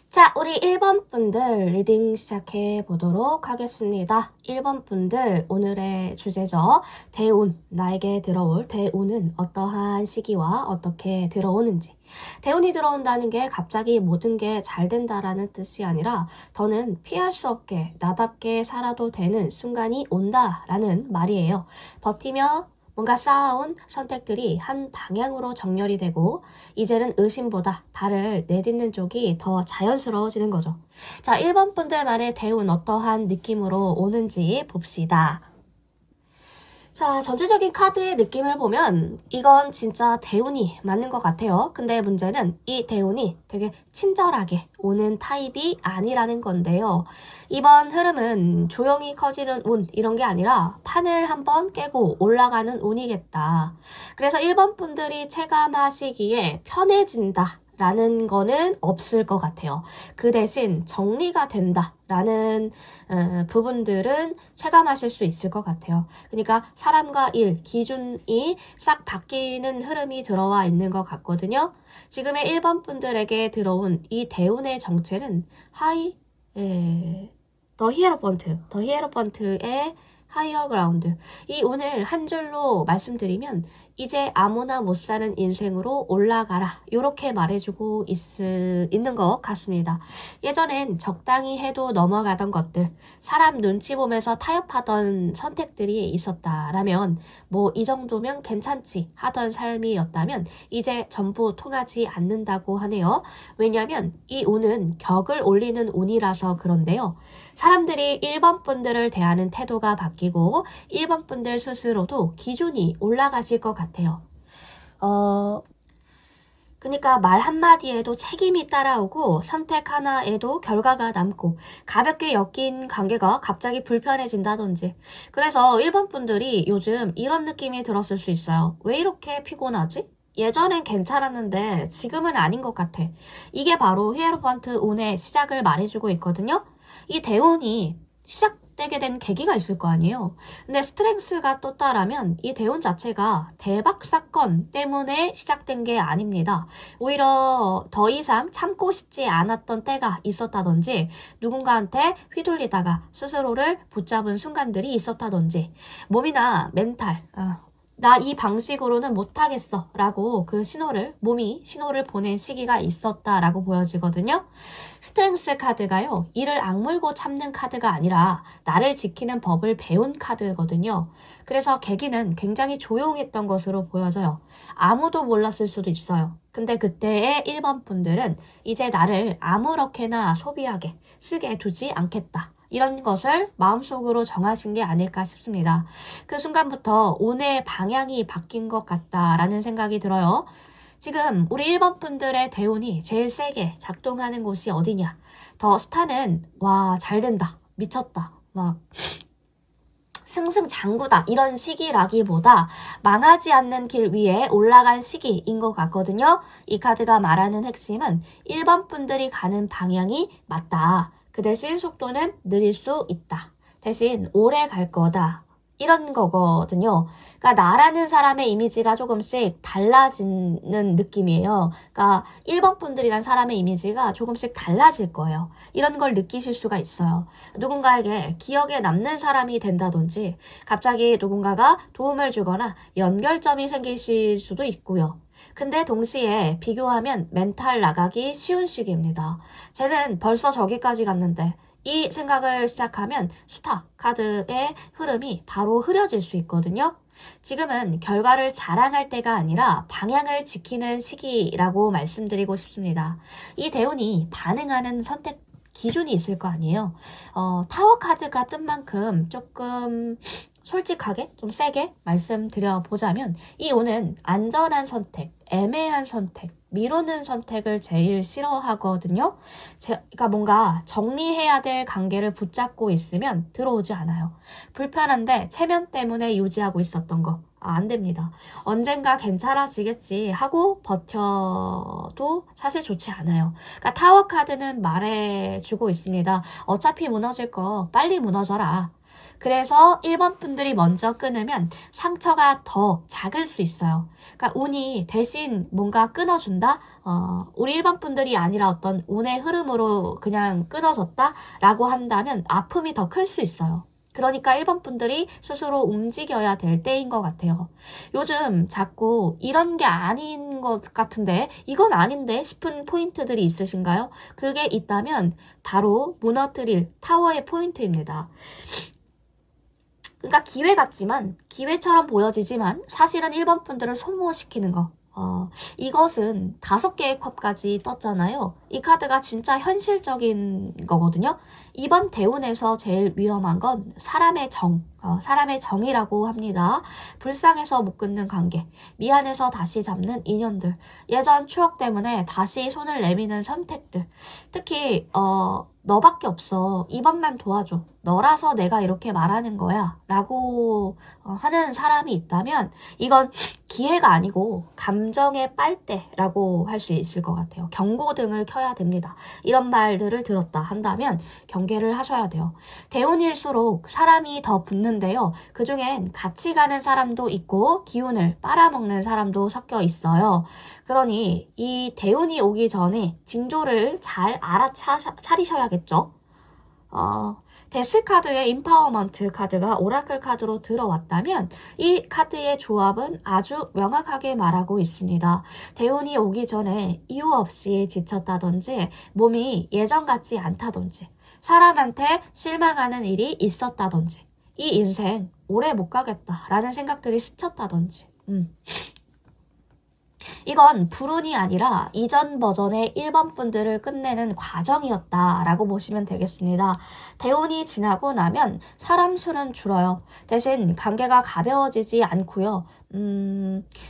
자, 우리 1번 분들 리딩 시작해 보도록 하겠습니다. 1번 분들 오늘의 주제죠. 대운, 나에게 들어올 대운은 어떠한 시기와 어떻게 들어오는지. 대운이 들어온다는 게 갑자기 모든 게 잘 된다라는 뜻이 아니라 더는 피할 수 없게 나답게 살아도 되는 순간이 온다라는 말이에요. 버티며 뭔가 쌓아온 선택들이 한 방향으로 정렬이 되고 이제는 의심보다 발을 내딛는 쪽이 더 자연스러워지는 거죠. 자, 1번 분들만의 대운 어떠한 느낌으로 오는지 봅시다. 자, 전체적인 카드의 느낌을 보면 이건 진짜 대운이 맞는 것 같아요. 근데 문제는 이 대운이 되게 친절하게 오는 타입이 아니라는 건데요. 이번 흐름은 조용히 커지는 운 이런 게 아니라 판을 한번 깨고 올라가는 운이겠다. 그래서 1번 분들이 체감하시기에 편해진다 라는 거는 없을 것 같아요. 그 대신 정리가 된다 라는 부분들은 체감하실 수 있을 것 같아요. 그러니까 사람과 일, 기준이 싹 바뀌는 흐름이 들어와 있는 것 같거든요. 지금의 1번 분들에게 들어온 이 대운의 정체는 더 히에로펀트의 하이어 그라운드. 이 오늘 한 줄로 말씀드리면 이제 아무나 못 사는 인생으로 올라가라. 이렇게 말해주고 있는 것 같습니다. 예전엔 적당히 해도 넘어가던 것들, 사람 눈치 보면서 타협하던 선택들이 있었다라면 뭐 이 정도면 괜찮지 하던 삶이었다면 이제 전부 통하지 않는다고 하네요. 왜냐하면 이 운은 격을 올리는 운이라서 그런데요. 사람들이 1번 분들을 대하는 태도가 바뀌고 1번 분들 스스로도 기준이 올라가실 것 같아요. 그러니까 말 한마디에도 책임이 따라오고 선택 하나에도 결과가 남고 가볍게 엮인 관계가 갑자기 불편해진다든지. 그래서 1번 분들이 요즘 이런 느낌이 들었을 수 있어요. 왜 이렇게 피곤하지? 예전엔 괜찮았는데 지금은 아닌 것 같아. 이게 바로 히에로펀트 운의 시작을 말해주고 있거든요. 이 대운이 시작되게 된 계기가 있을 거 아니에요. 근데 스트렝스가 떴다라면 이 대운 자체가 대박 사건 때문에 시작된 게 아닙니다. 오히려 더 이상 참고 싶지 않았던 때가 있었다든지 누군가한테 휘둘리다가 스스로를 붙잡은 순간들이 있었다든지 몸이나 멘탈, 나 이 방식으로는 못하겠어 라고 몸이 신호를 보낸 시기가 있었다라고 보여지거든요. 스트렝스 카드가요, 이를 악물고 참는 카드가 아니라 나를 지키는 법을 배운 카드거든요. 그래서 계기는 굉장히 조용했던 것으로 보여져요. 아무도 몰랐을 수도 있어요. 근데 그때의 1번 분들은 이제 나를 아무렇게나 소비하게 쓰게 두지 않겠다. 이런 것을 마음속으로 정하신 게 아닐까 싶습니다. 그 순간부터 운의 방향이 바뀐 것 같다라는 생각이 들어요. 지금 우리 1번 분들의 대운이 제일 세게 작동하는 곳이 어디냐? 더 스타는 와, 잘 된다. 미쳤다. 막 승승장구다 이런 시기라기보다 망하지 않는 길 위에 올라간 시기인 것 같거든요. 이 카드가 말하는 핵심은 1번 분들이 가는 방향이 맞다. 그 대신 속도는 느릴 수 있다. 대신 오래 갈 거다. 이런 거거든요. 그러니까 나라는 사람의 이미지가 조금씩 달라지는 느낌이에요. 그러니까 1번 분들이란 사람의 이미지가 조금씩 달라질 거예요. 이런 걸 느끼실 수가 있어요. 누군가에게 기억에 남는 사람이 된다든지 갑자기 누군가가 도움을 주거나 연결점이 생기실 수도 있고요. 근데 동시에 비교하면 멘탈 나가기 쉬운 시기입니다. 쟤는 벌써 저기까지 갔는데 이 생각을 시작하면 스타 카드의 흐름이 바로 흐려질 수 있거든요. 지금은 결과를 자랑할 때가 아니라 방향을 지키는 시기라고 말씀드리고 싶습니다. 이 대운이 반응하는 선택 기준이 있을 거 아니에요. 타워 카드가 뜬 만큼 조금 솔직하게 좀 세게 말씀드려보자면 이 운은 안전한 선택, 애매한 선택, 미루는 선택을 제일 싫어하거든요. 그러니까 뭔가 정리해야 될 관계를 붙잡고 있으면 들어오지 않아요. 불편한데 체면 때문에 유지하고 있었던 거. 안 됩니다. 언젠가 괜찮아지겠지 하고 버텨도 사실 좋지 않아요. 그러니까 타워 카드는 말해주고 있습니다. 어차피 무너질 거 빨리 무너져라. 그래서 1번 분들이 먼저 끊으면 상처가 더 작을 수 있어요. 그러니까 운이 대신 뭔가 끊어준다? 우리 1번 분들이 아니라 어떤 운의 흐름으로 그냥 끊어졌다라고 한다면 아픔이 더 클 수 있어요. 그러니까 1번 분들이 스스로 움직여야 될 때인 것 같아요. 요즘 자꾸 이런 게 아닌 것 같은데, 이건 아닌데 싶은 포인트들이 있으신가요? 그게 있다면 바로 무너뜨릴 타워의 포인트입니다. 그러니까 기회 같지만, 기회처럼 보여지지만 사실은 1번 분들을 소모시키는 거. 이것은 5개의 컵까지 떴잖아요. 이 카드가 진짜 현실적인 거거든요. 이번 대운에서 제일 위험한 건 사람의 사람의 정이라고 합니다. 불쌍해서 못 끊는 관계, 미안해서 다시 잡는 인연들, 예전 추억 때문에 다시 손을 내미는 선택들. 특히 너밖에 없어. 이번만 도와줘. 너라서 내가 이렇게 말하는 거야. 라고 하는 사람이 있다면 이건 기회가 아니고 감정의 빨대라고 할 수 있을 것 같아요. 경고등을 켜야 됩니다. 이런 말들을 들었다 한다면 경계를 하셔야 돼요. 대운일수록 사람이 더 붙는데요. 그중엔 같이 가는 사람도 있고 기운을 빨아먹는 사람도 섞여 있어요. 그러니 이 대운이 오기 전에 징조를 잘 알아차리셔야겠죠. 데스 카드의 임파워먼트 카드가 오라클 카드로 들어왔다면 이 카드의 조합은 아주 명확하게 말하고 있습니다. 대운이 오기 전에 이유 없이 지쳤다든지 몸이 예전 같지 않다든지 사람한테 실망하는 일이 있었다든지 이 인생 오래 못 가겠다라는 생각들이 스쳤다든지 이건 불운이 아니라 이전 버전의 1번 분들을 끝내는 과정이었다라고 보시면 되겠습니다. 대운이 지나고 나면 사람 수는 줄어요. 대신 관계가 가벼워지지 않고요.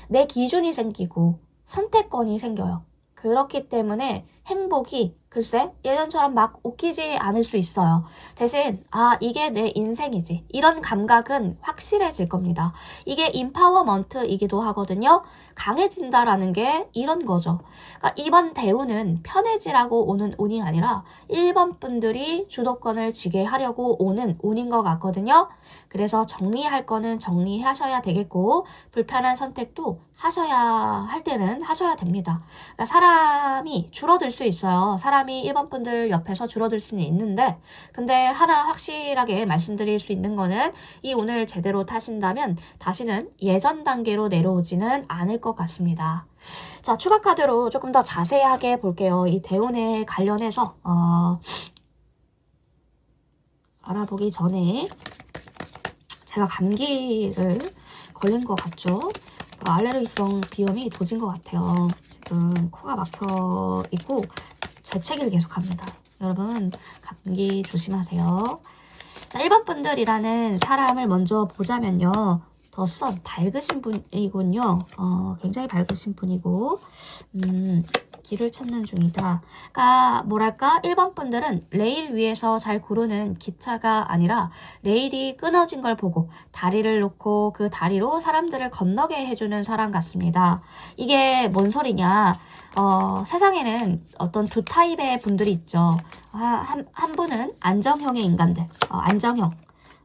내 기준이 생기고 선택권이 생겨요. 그렇기 때문에 행복이 글쎄 예전처럼 막 웃기지 않을 수 있어요. 대신 이게 내 인생이지 이런 감각은 확실해질 겁니다. 이게 임파워먼트이기도 하거든요. 강해진다라는 게 이런 거죠. 그러니까 이번 대운은 편해지라고 오는 운이 아니라 1번 분들이 주도권을 쥐게 하려고 오는 운인 것 같거든요. 그래서 정리할 거는 정리하셔야 되겠고 불편한 선택도 하셔야 할 때는 하셔야 됩니다. 그러니까 사람이 줄어들 수 있어요. 사람이 1번 분들 옆에서 줄어들 수는 있는데 근데 하나 확실하게 말씀드릴 수 있는 거는 이 운을 제대로 타신다면 다시는 예전 단계로 내려오지는 않을 것 같습니다. 자, 추가 카드로 조금 더 자세하게 볼게요. 이 대운에 관련해서 알아보기 전에 제가 감기를 걸린 것 같죠? 알레르기성 비염이 도진 것 같아요. 지금 코가 막혀 있고 재채기를 계속합니다. 여러분 감기 조심하세요. 자, 1번 분들이라는 사람을 먼저 보자면요. 더선 밝으신 분이군요. 굉장히 밝으신 분이고 길을 찾는 중이다. 그러니까 뭐랄까 1번 분들은 레일 위에서 잘 구르는 기차가 아니라 레일이 끊어진 걸 보고 다리를 놓고 그 다리로 사람들을 건너게 해주는 사람 같습니다. 이게 뭔 소리냐. 세상에는 어떤 두 타입의 분들이 있죠. 한 분은 안정형의 인간들. 안정형.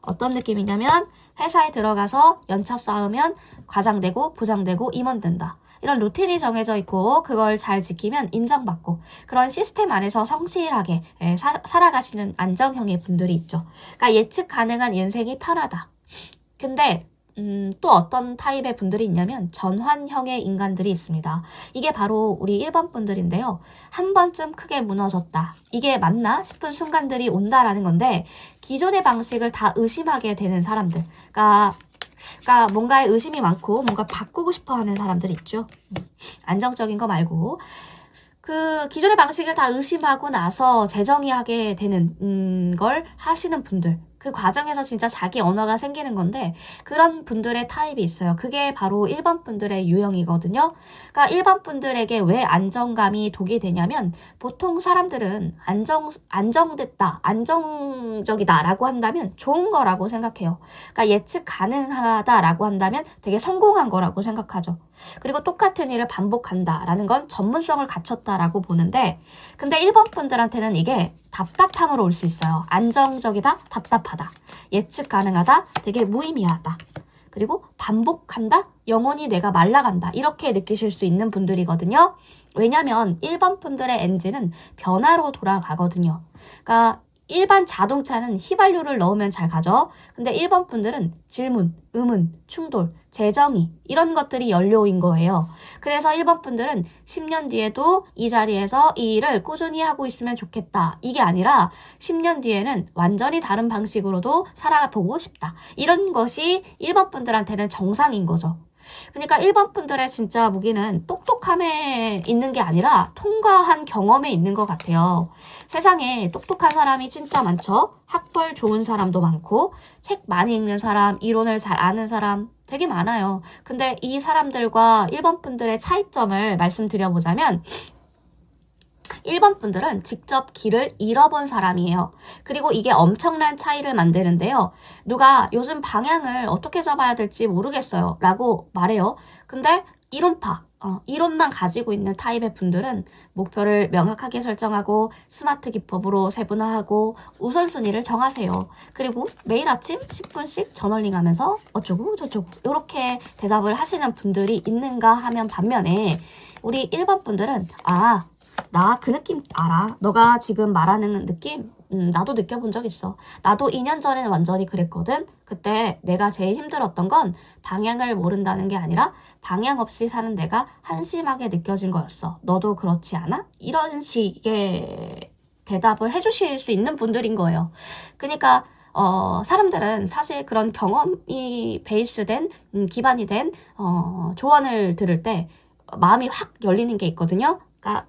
어떤 느낌이냐면 회사에 들어가서 연차 쌓으면 과장되고 부장되고 임원된다. 이런 루틴이 정해져 있고 그걸 잘 지키면 인정받고 그런 시스템 안에서 성실하게 살아가시는 안정형의 분들이 있죠. 그러니까 예측 가능한 인생이 편하다. 근데 또 어떤 타입의 분들이 있냐면 전환형의 인간들이 있습니다. 이게 바로 우리 1번 분들인데요. 한 번쯤 크게 무너졌다. 이게 맞나 싶은 순간들이 온다라는 건데 기존의 방식을 다 의심하게 되는 사람들. 그러니까 뭔가에 의심이 많고 뭔가 바꾸고 싶어 하는 사람들 있죠. 안정적인 거 말고. 그 기존의 방식을 다 의심하고 나서 재정의하게 되는 걸 하시는 분들. 그 과정에서 진짜 자기 언어가 생기는 건데 그런 분들의 타입이 있어요. 그게 바로 1번 분들의 유형이거든요. 그러니까 1번 분들에게 왜 안정감이 독이 되냐면 보통 사람들은 안정됐다, 안정적이다 라고 한다면 좋은 거라고 생각해요. 그러니까 예측 가능하다 라고 한다면 되게 성공한 거라고 생각하죠. 그리고 똑같은 일을 반복한다라는 건 전문성을 갖췄다라고 보는데 근데 1번 분들한테는 이게 답답함으로 올 수 있어요. 안정적이다, 답답하다. 명확하다. 예측 가능하다. 되게 무의미하다. 그리고 반복한다. 영혼이 내가 말라간다. 이렇게 느끼실 수 있는 분들이거든요. 왜냐면 1번 분들의 엔진은 변화로 돌아가거든요. 그러니까 일반 자동차는 휘발유를 넣으면 잘 가죠. 근데 1번 분들은 질문, 의문, 충돌, 재정의 이런 것들이 연료인 거예요. 그래서 1번 분들은 10년 뒤에도 이 자리에서 이 일을 꾸준히 하고 있으면 좋겠다. 이게 아니라 10년 뒤에는 완전히 다른 방식으로도 살아보고 싶다. 이런 것이 1번 분들한테는 정상인 거죠. 그러니까 1번 분들의 진짜 무기는 똑똑함에 있는 게 아니라 통과한 경험에 있는 것 같아요. 세상에 똑똑한 사람이 진짜 많죠. 학벌 좋은 사람도 많고 책 많이 읽는 사람, 이론을 잘 아는 사람 되게 많아요. 근데 이 사람들과 1번 분들의 차이점을 말씀드려보자면 1번 분들은 직접 길을 잃어본 사람이에요. 그리고 이게 엄청난 차이를 만드는데요. 누가 요즘 방향을 어떻게 잡아야 될지 모르겠어요 라고 말해요. 근데 이론파, 이론만 가지고 있는 타입의 분들은 목표를 명확하게 설정하고 스마트 기법으로 세분화하고 우선순위를 정하세요. 그리고 매일 아침 10분씩 저널링 하면서 어쩌고 저쩌고 이렇게 대답을 하시는 분들이 있는가 하면 반면에 우리 1번 분들은 나 그 느낌 알아. 너가 지금 말하는 느낌? 나도 느껴본 적 있어. 나도 2년 전에는 완전히 그랬거든. 그때 내가 제일 힘들었던 건 방향을 모른다는 게 아니라 방향 없이 사는 내가 한심하게 느껴진 거였어. 너도 그렇지 않아? 이런 식의 대답을 해주실 수 있는 분들인 거예요. 그러니까 사람들은 사실 그런 경험이 베이스된, 기반이 된 조언을 들을 때 마음이 확 열리는 게 있거든요. 그러니까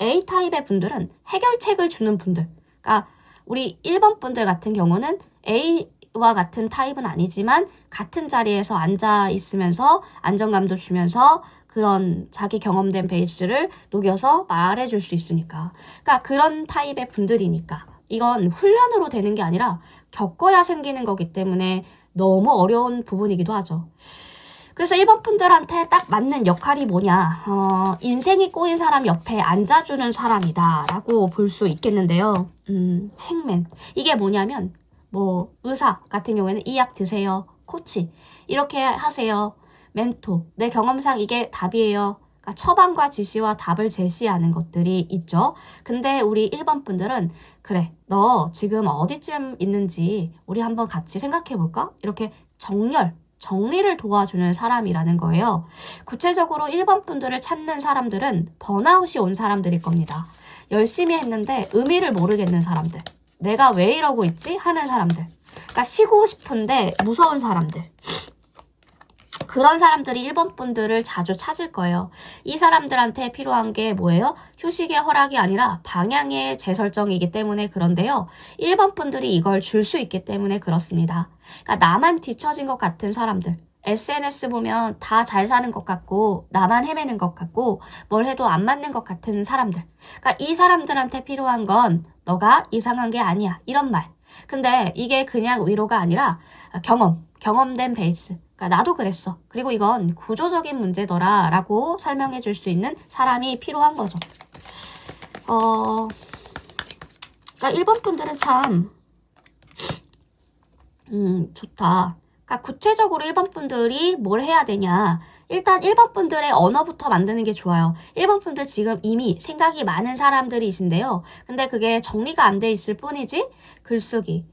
A타입의 분들은 해결책을 주는 분들. 그러니까 우리 1번 분들 같은 경우는 A와 같은 타입은 아니지만 같은 자리에서 앉아 있으면서 안정감도 주면서 그런 자기 경험된 베이스를 녹여서 말해줄 수 있으니까. 그러니까 그런 타입의 분들이니까. 이건 훈련으로 되는 게 아니라 겪어야 생기는 거기 때문에 너무 어려운 부분이기도 하죠. 그래서 1번 분들한테 딱 맞는 역할이 뭐냐. 인생이 꼬인 사람 옆에 앉아주는 사람이다 라고 볼 수 있겠는데요. 행맨. 이게 뭐냐면 의사 같은 경우에는 이 약 드세요. 코치. 이렇게 하세요. 멘토. 내 경험상 이게 답이에요. 그러니까 처방과 지시와 답을 제시하는 것들이 있죠. 근데 우리 1번 분들은 그래, 너 지금 어디쯤 있는지 우리 한번 같이 생각해 볼까? 이렇게 정리를 도와주는 사람이라는 거예요. 구체적으로 1번 분들을 찾는 사람들은 번아웃이 온 사람들일 겁니다. 열심히 했는데 의미를 모르겠는 사람들. 내가 왜 이러고 있지? 하는 사람들. 그러니까 쉬고 싶은데 무서운 사람들. 그런 사람들이 1번 분들을 자주 찾을 거예요. 이 사람들한테 필요한 게 뭐예요? 휴식의 허락이 아니라 방향의 재설정이기 때문에 그런데요. 1번 분들이 이걸 줄 수 있기 때문에 그렇습니다. 그러니까 나만 뒤처진 것 같은 사람들. SNS 보면 다 잘 사는 것 같고 나만 헤매는 것 같고 뭘 해도 안 맞는 것 같은 사람들. 그러니까 이 사람들한테 필요한 건 너가 이상한 게 아니야. 이런 말. 근데 이게 그냥 위로가 아니라 경험된 베이스. 그러니까 나도 그랬어. 그리고 이건 구조적인 문제더라 라고 설명해 줄 수 있는 사람이 필요한 거죠. 그러니까 1번 분들은 참 좋다. 그러니까 구체적으로 1번 분들이 뭘 해야 되냐. 일단 1번 분들의 언어부터 만드는 게 좋아요. 1번 분들 지금 이미 생각이 많은 사람들이신데요. 근데 그게 정리가 안 돼 있을 뿐이지 글쓰기,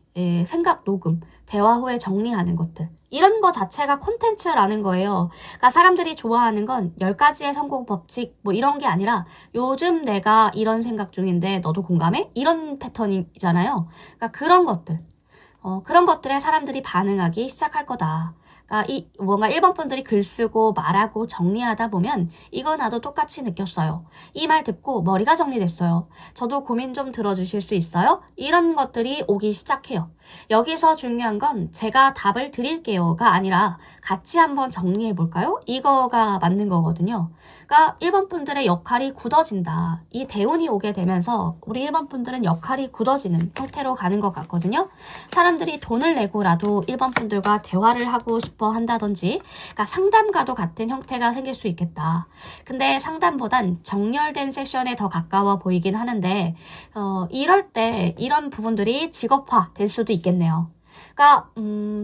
생각 녹음, 대화 후에 정리하는 것들. 이런 거 자체가 콘텐츠라는 거예요. 그러니까 사람들이 좋아하는 건 10가지의 성공 법칙 이런 게 아니라 요즘 내가 이런 생각 중인데 너도 공감해? 이런 패턴이잖아요. 그러니까 그런 것들. 그런 것들에 사람들이 반응하기 시작할 거다. 그러니까 뭔가 1번 분들이 글 쓰고 말하고 정리하다 보면 이거 나도 똑같이 느꼈어요. 이 말 듣고 머리가 정리됐어요. 저도 고민 좀 들어주실 수 있어요? 이런 것들이 오기 시작해요. 여기서 중요한 건 제가 답을 드릴게요가 아니라 같이 한번 정리해 볼까요? 이거가 맞는 거거든요. 그러니까 1번 분들의 역할이 굳어진다. 이 대운이 오게 되면서 우리 1번 분들은 역할이 굳어지는 형태로 가는 것 같거든요. 사람들이 돈을 내고라도 1번 분들과 대화를 하고 싶어 한다든지, 그러니까 상담과도 같은 형태가 생길 수 있겠다. 근데 상담보단 정렬된 세션에 더 가까워 보이긴 하는데 이럴 때 이런 부분들이 직업화 될 수도 있겠네요. 그러니까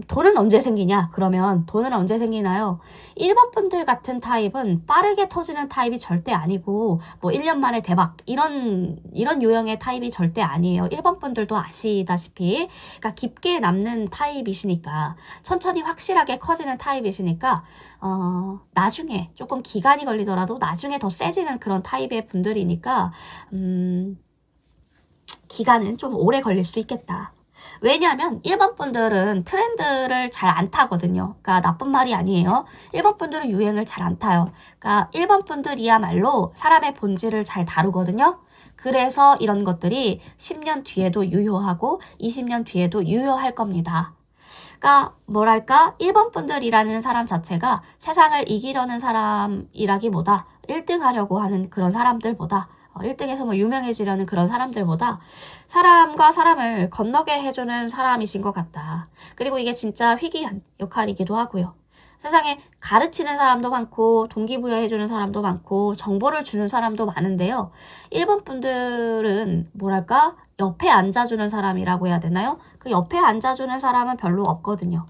돈은 언제 생기냐? 그러면 돈은 언제 생기나요? 1번 분들 같은 타입은 빠르게 터지는 타입이 절대 아니고 뭐 1년 만에 대박 이런 유형의 타입이 절대 아니에요. 1번 분들도 아시다시피 그러니까 깊게 남는 타입이시니까 천천히 확실하게 커지는 타입이시니까 나중에 조금 기간이 걸리더라도 나중에 더 세지는 그런 타입의 분들이니까 기간은 좀 오래 걸릴 수 있겠다. 왜냐하면 1번 분들은 트렌드를 잘 안 타거든요. 그러니까 나쁜 말이 아니에요. 1번 분들은 유행을 잘 안 타요. 그러니까 1번 분들이야말로 사람의 본질을 잘 다루거든요. 그래서 이런 것들이 10년 뒤에도 유효하고 20년 뒤에도 유효할 겁니다. 그러니까 뭐랄까 1번 분들이라는 사람 자체가 세상을 이기려는 사람이라기보다 1등 하려고 하는 그런 사람들보다 1등에서 뭐 유명해지려는 그런 사람들보다 사람과 사람을 건너게 해주는 사람이신 것 같다. 그리고 이게 진짜 희귀한 역할이기도 하고요. 세상에 가르치는 사람도 많고 동기부여해주는 사람도 많고 정보를 주는 사람도 많은데요. 1번 분들은 뭐랄까 옆에 앉아주는 사람이라고 해야 되나요? 그 옆에 앉아주는 사람은 별로 없거든요.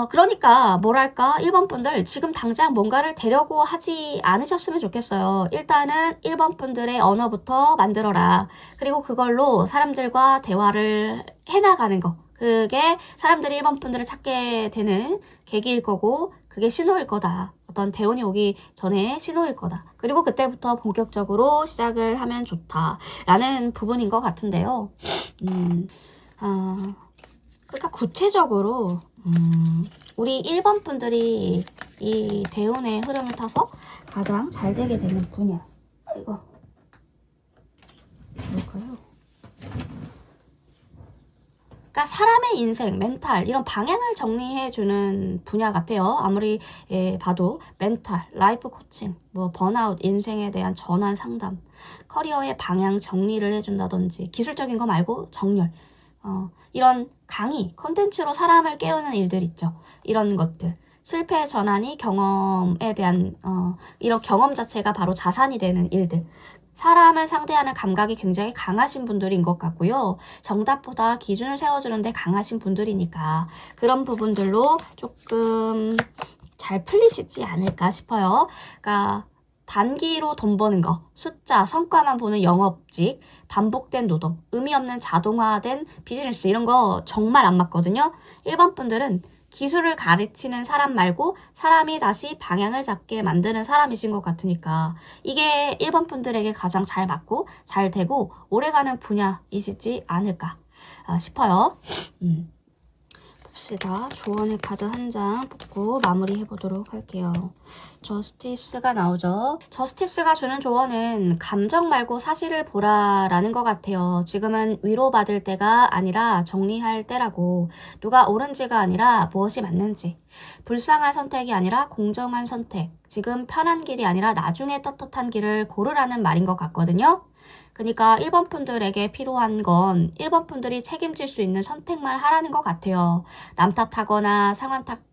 그러니까 뭐랄까 1번 분들 지금 당장 뭔가를 되려고 하지 않으셨으면 좋겠어요. 일단은 1번 분들의 언어부터 만들어라. 그리고 그걸로 사람들과 대화를 해나가는 거. 그게 사람들이 1번 분들을 찾게 되는 계기일 거고 그게 신호일 거다. 어떤 대운이 오기 전에 신호일 거다. 그리고 그때부터 본격적으로 시작을 하면 좋다라는 부분인 것 같은데요. 그러니까 구체적으로 우리 1번 분들이 이 대운의 흐름을 타서 가장 잘 되게 되는 분야. 이거 뭘까요? 그러니까 사람의 인생, 멘탈 이런 방향을 정리해주는 분야 같아요. 아무리 봐도 멘탈, 라이프 코칭, 뭐 번아웃, 인생에 대한 전환 상담, 커리어의 방향 정리를 해준다든지 기술적인 거 말고 정렬. 이런 강의, 콘텐츠로 사람을 깨우는 일들 있죠. 이런 것들. 실패 전환이 경험에 대한 이런 경험 자체가 바로 자산이 되는 일들. 사람을 상대하는 감각이 굉장히 강하신 분들인 것 같고요. 정답보다 기준을 세워주는데 강하신 분들이니까 그런 부분들로 조금 잘 풀리시지 않을까 싶어요. 그러니까 단기로 돈 버는 거, 숫자, 성과만 보는 영업직, 반복된 노동, 의미 없는 자동화된 비즈니스 이런 거 정말 안 맞거든요. 1번 분들은 기술을 가르치는 사람 말고 사람이 다시 방향을 잡게 만드는 사람이신 것 같으니까 이게 1번 분들에게 가장 잘 맞고 잘 되고 오래가는 분야이시지 않을까 싶어요. 봅시다. 조언의 카드 한 장 뽑고 마무리해 보도록 할게요. 저스티스가 나오죠. 저스티스가 주는 조언은 감정 말고 사실을 보라라는 것 같아요. 지금은 위로받을 때가 아니라 정리할 때라고. 누가 옳은지가 아니라 무엇이 맞는지. 불쌍한 선택이 아니라 공정한 선택. 지금 편한 길이 아니라 나중에 떳떳한 길을 고르라는 말인 것 같거든요. 그러니까 1번 분들에게 필요한 건 1번 분들이 책임질 수 있는 선택만 하라는 것 같아요. 남 탓하거나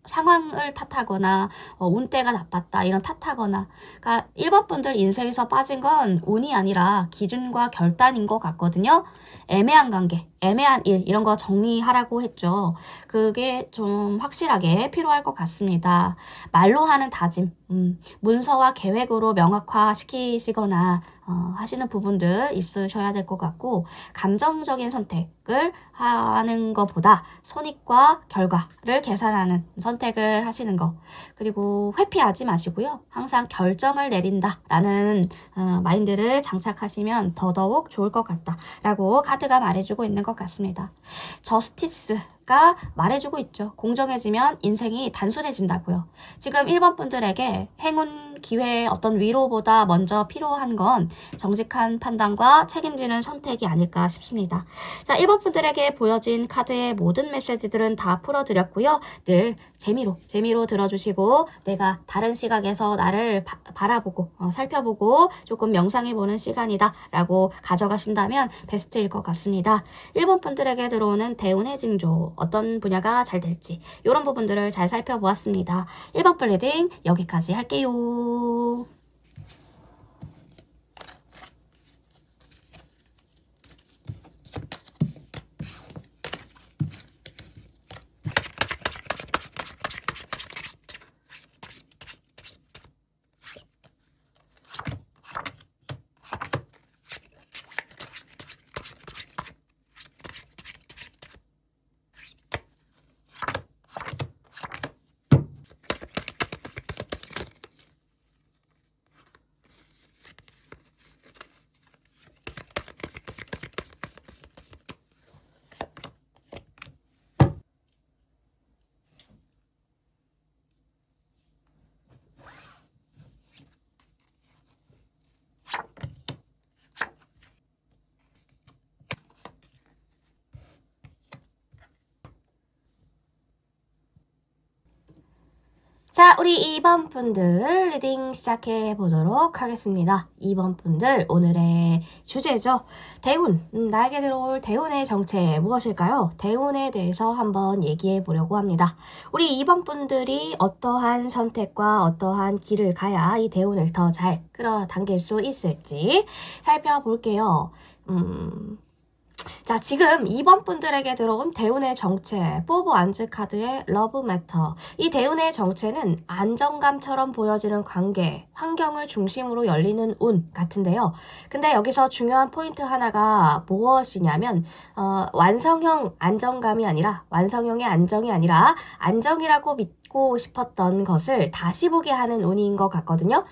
상황을 탓하거나 운때가 나빴다 이런 탓하거나 그러니까 1번 분들 인생에서 빠진 건 운이 아니라 기준과 결단인 것 같거든요. 애매한 관계, 애매한 일 이런 거 정리하라고 했죠. 그게 좀 확실하게 필요할 것 같습니다. 말로 하는 다짐, 문서와 계획으로 명확화시키시거나 하시는 부분들 있으셔야 될 것 같고 감정적인 선택을 하는 것보다 손익과 결과를 계산하는 선택을 하시는 거 그리고 회피하지 마시고요. 항상 결정을 내린다라는 마인드를 장착하시면 더더욱 좋을 것 같다라고 카드가 말해주고 있는 것 같습니다. 저스티스가 말해주고 있죠. 공정해지면 인생이 단순해진다고요. 지금 1번 분들에게 행운, 기회, 어떤 위로보다 먼저 필요한 건 정직한 판단과 책임지는 선택이 아닐까 싶습니다. 자, 1번 분들에게 보여진 카드의 모든 메시지들은 다 풀어드렸고요. 늘 재미로 들어주시고 내가 다른 시각에서 나를 바라보고 살펴보고 조금 명상해보는 시간이다 라고 가져가신다면 베스트일 것 같습니다. 1번 분들에게 들어오는 대운의 징조 어떤 분야가 잘 될지 이런 부분들을 잘 살펴보았습니다. 1번 플리딩 여기까지 할게요. 자, 우리 2번 분들 리딩 시작해 보도록 하겠습니다. 2번 분들 오늘의 주제죠. 대운, 나에게 들어올 대운의 정체 무엇일까요? 대운에 대해서 한번 얘기해 보려고 합니다. 우리 2번 분들이 어떠한 선택과 어떠한 길을 가야 이 대운을 더 잘 끌어당길 수 있을지 살펴볼게요. 자, 지금 2번 분들에게 들어온 대운의 정체, 4 안즈 카드의 러브 매터. 이 대운의 정체는 안정감처럼 보여지는 관계, 환경을 중심으로 열리는 운 같은데요. 근데 여기서 중요한 포인트 하나가 무엇이냐면 완성형 안정감이 아니라, 완성형의 안정이 아니라 안정이라고 믿고 싶었던 것을 다시 보게 하는 운인 것 같거든요.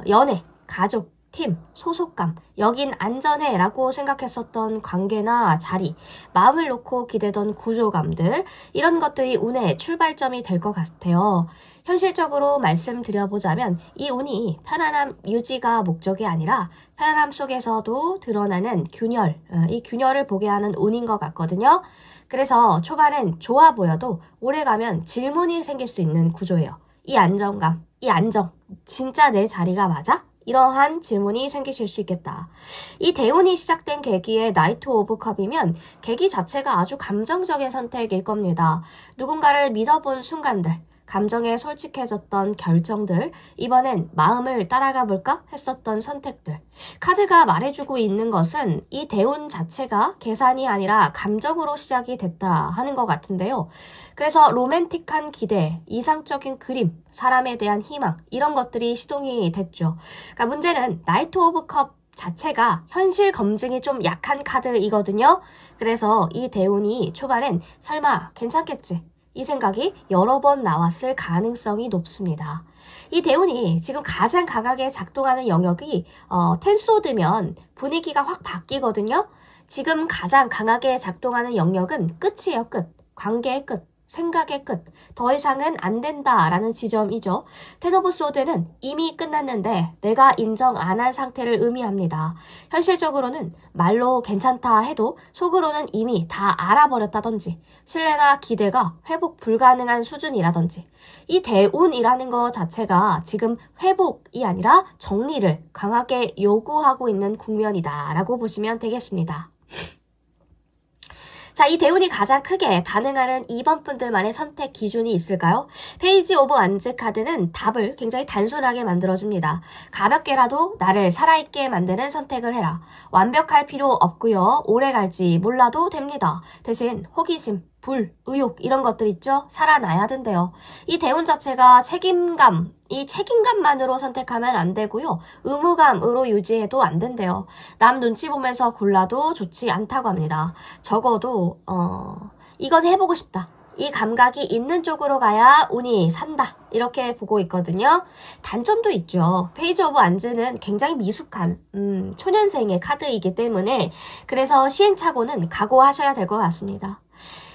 연애, 가족, 팀, 소속감, 여긴 안전해 라고 생각했었던 관계나 자리, 마음을 놓고 기대던 구조감들, 이런 것들이 운의 출발점이 될 것 같아요. 현실적으로 말씀드려보자면 이 운이 편안함 유지가 목적이 아니라 편안함 속에서도 드러나는 균열, 이 균열을 보게 하는 운인 것 같거든요. 그래서 초반엔 좋아 보여도 오래가면 질문이 생길 수 있는 구조예요. 이 안정감, 이 안정, 진짜 내 자리가 맞아? 이러한 질문이 생기실 수 있겠다. 이 대운이 시작된 계기에 나이트 오브 컵이면 계기 자체가 아주 감정적인 선택일 겁니다. 누군가를 믿어본 순간들, 감정에 솔직해졌던 결정들, 이번엔 마음을 따라가 볼까 했었던 선택들. 카드가 말해주고 있는 것은 이 대운 자체가 계산이 아니라 감정으로 시작이 됐다 하는 것 같은데요. 그래서 로맨틱한 기대, 이상적인 그림, 사람에 대한 희망, 이런 것들이 시동이 됐죠. 그러니까 문제는 나이트 오브 컵 자체가 현실 검증이 좀 약한 카드이거든요. 그래서 이 대운이 초반엔 설마 괜찮겠지? 이 생각이 여러 번 나왔을 가능성이 높습니다. 이 대운이 지금 가장 강하게 작동하는 영역이 텐소드면 분위기가 확 바뀌거든요. 지금 가장 강하게 작동하는 영역은 끝이에요. 끝. 관계의 끝. 생각의 끝. 더 이상은 안 된다라는 지점이죠. 텐 오브 소드는 이미 끝났는데 내가 인정 안 한 상태를 의미합니다. 현실적으로는 말로 괜찮다 해도 속으로는 이미 다 알아버렸다든지 신뢰나 기대가 회복 불가능한 수준이라든지 이 대운이라는 것 자체가 지금 회복이 아니라 정리를 강하게 요구하고 있는 국면이다라고 보시면 되겠습니다. 자, 이 대운이 가장 크게 반응하는 2번 분들만의 선택 기준이 있을까요? 페이지 오브 안즈 카드는 답을 굉장히 단순하게 만들어줍니다. 가볍게라도 나를 살아있게 만드는 선택을 해라. 완벽할 필요 없고요. 오래 갈지 몰라도 됩니다. 대신 호기심, 불, 의욕 이런 것들 있죠? 살아나야 된대요. 이 대운 자체가 책임감, 이 책임감만으로 선택하면 안 되고요. 의무감으로 유지해도 안 된대요. 남 눈치 보면서 골라도 좋지 않다고 합니다. 적어도 이건 해보고 싶다. 이 감각이 있는 쪽으로 가야 운이 산다. 이렇게 보고 있거든요. 단점도 있죠. 페이지 오브 안즈는 굉장히 미숙한 초년생의 카드이기 때문에 그래서 시행착오는 각오하셔야 될 것 같습니다.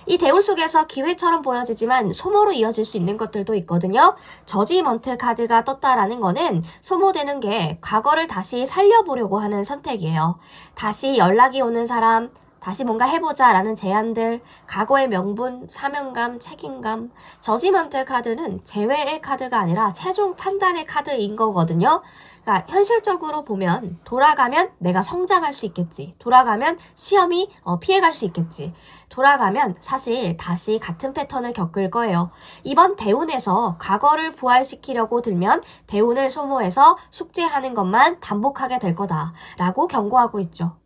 이 대운 속에서 기회처럼 보여지지만 소모로 이어질 수 있는 것들도 있거든요. 저지먼트 카드가 떴다라는 거는 소모되는 게 과거를 다시 살려보려고 하는 선택이에요. 다시 연락이 오는 사람, 다시 뭔가 해보자 라는 제안들, 과거의 명분, 사명감, 책임감. 저지먼트 카드는 제외의 카드가 아니라 최종 판단의 카드인 거거든요. 그러니까 현실적으로 보면 돌아가면 내가 성장할 수 있겠지. 돌아가면 시험이 피해갈 수 있겠지. 돌아가면 사실 다시 같은 패턴을 겪을 거예요. 이번 대운에서 과거를 부활시키려고 들면 대운을 소모해서 숙제하는 것만 반복하게 될 거다라고 경고하고 있죠.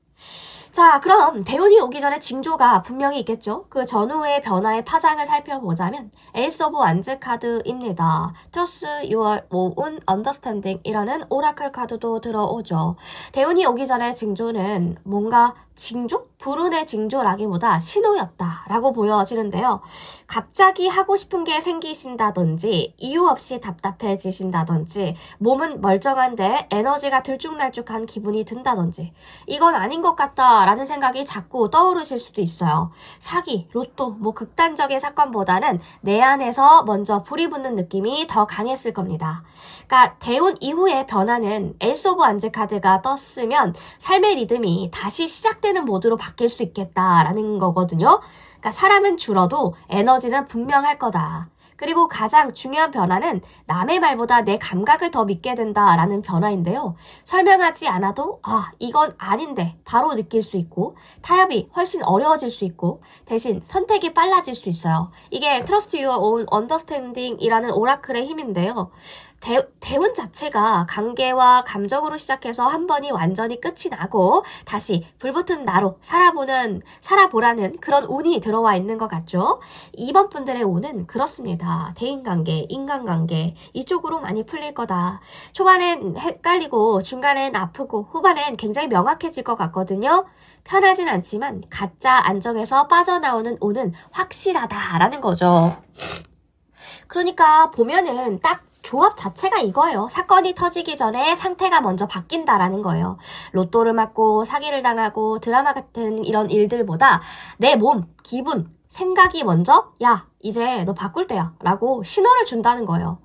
자, 그럼 대운이 오기 전에 징조가 분명히 있겠죠? 그 전후의 변화의 파장을 살펴보자면 에이스 오브 완즈 카드입니다. Trust your own understanding 이라는 오라클 카드도 들어오죠. 대운이 오기 전에 징조는 뭔가 징조? 불운의 징조라기보다 신호였다라고 보여지는데요. 갑자기 하고 싶은 게 생기신다든지 이유 없이 답답해지신다든지 몸은 멀쩡한데 에너지가 들쭉날쭉한 기분이 든다든지 이건 아닌 것 같다라는 생각이 자꾸 떠오르실 수도 있어요. 사기, 로또, 극단적인 사건보다는 내 안에서 먼저 불이 붙는 느낌이 더 강했을 겁니다. 그러니까 대운 이후의 변화는 에이스 오브 완즈 카드가 떴으면 삶의 리듬이 다시 시작되는 모드로 바뀔 수 있겠다라는 거거든요. 그러니까 사람은 줄어도 에너지는 분명할 거다. 그리고 가장 중요한 변화는 남의 말보다 내 감각을 더 믿게 된다라는 변화인데요. 설명하지 않아도 이건 아닌데 바로 느낄 수 있고 타협이 훨씬 어려워질 수 있고 대신 선택이 빨라질 수 있어요. 이게 Trust Your Own Understanding이라는 오라클의 힘인데요. 대운 자체가 관계와 감정으로 시작해서 한 번이 완전히 끝이 나고 다시 불붙은 나로 살아보라는 그런 운이 들어와 있는 것 같죠. 2번 분들의 운은 그렇습니다. 대인관계, 인간관계 이쪽으로 많이 풀릴 거다. 초반엔 헷갈리고 중간엔 아프고 후반엔 굉장히 명확해질 것 같거든요. 편하진 않지만 가짜 안정에서 빠져나오는 운은 확실하다라는 거죠. 그러니까 보면은 딱 조합 자체가 이거예요. 사건이 터지기 전에 상태가 먼저 바뀐다라는 거예요. 로또를 맞고 사기를 당하고 드라마 같은 이런 일들보다 내 몸, 기분, 생각이 먼저 야, 이제 너 바꿀 때야 라고 신호를 준다는 거예요.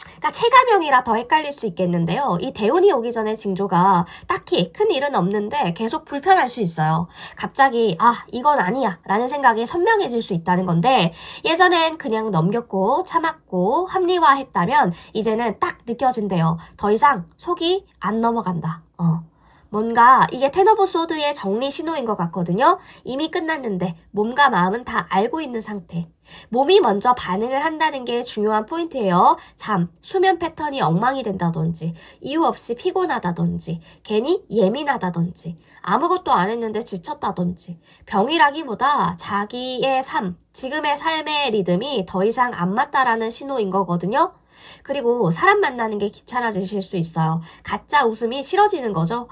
그러니까 체감형이라 더 헷갈릴 수 있겠는데요. 이 대운이 오기 전에 징조가 딱히 큰 일은 없는데 계속 불편할 수 있어요. 갑자기 이건 아니야 라는 생각이 선명해질 수 있다는 건데 예전엔 그냥 넘겼고 참았고 합리화했다면 이제는 딱 느껴진대요. 더 이상 속이 안 넘어간다. 뭔가 이게 텐 오브 소드의 정리 신호인 것 같거든요. 이미 끝났는데 몸과 마음은 다 알고 있는 상태. 몸이 먼저 반응을 한다는 게 중요한 포인트예요. 잠, 수면 패턴이 엉망이 된다든지 이유 없이 피곤하다든지 괜히 예민하다든지 아무것도 안 했는데 지쳤다든지 병이라기보다 자기의 삶, 지금의 삶의 리듬이 더 이상 안 맞다라는 신호인 거거든요. 그리고 사람 만나는 게 귀찮아지실 수 있어요. 가짜 웃음이 싫어지는 거죠.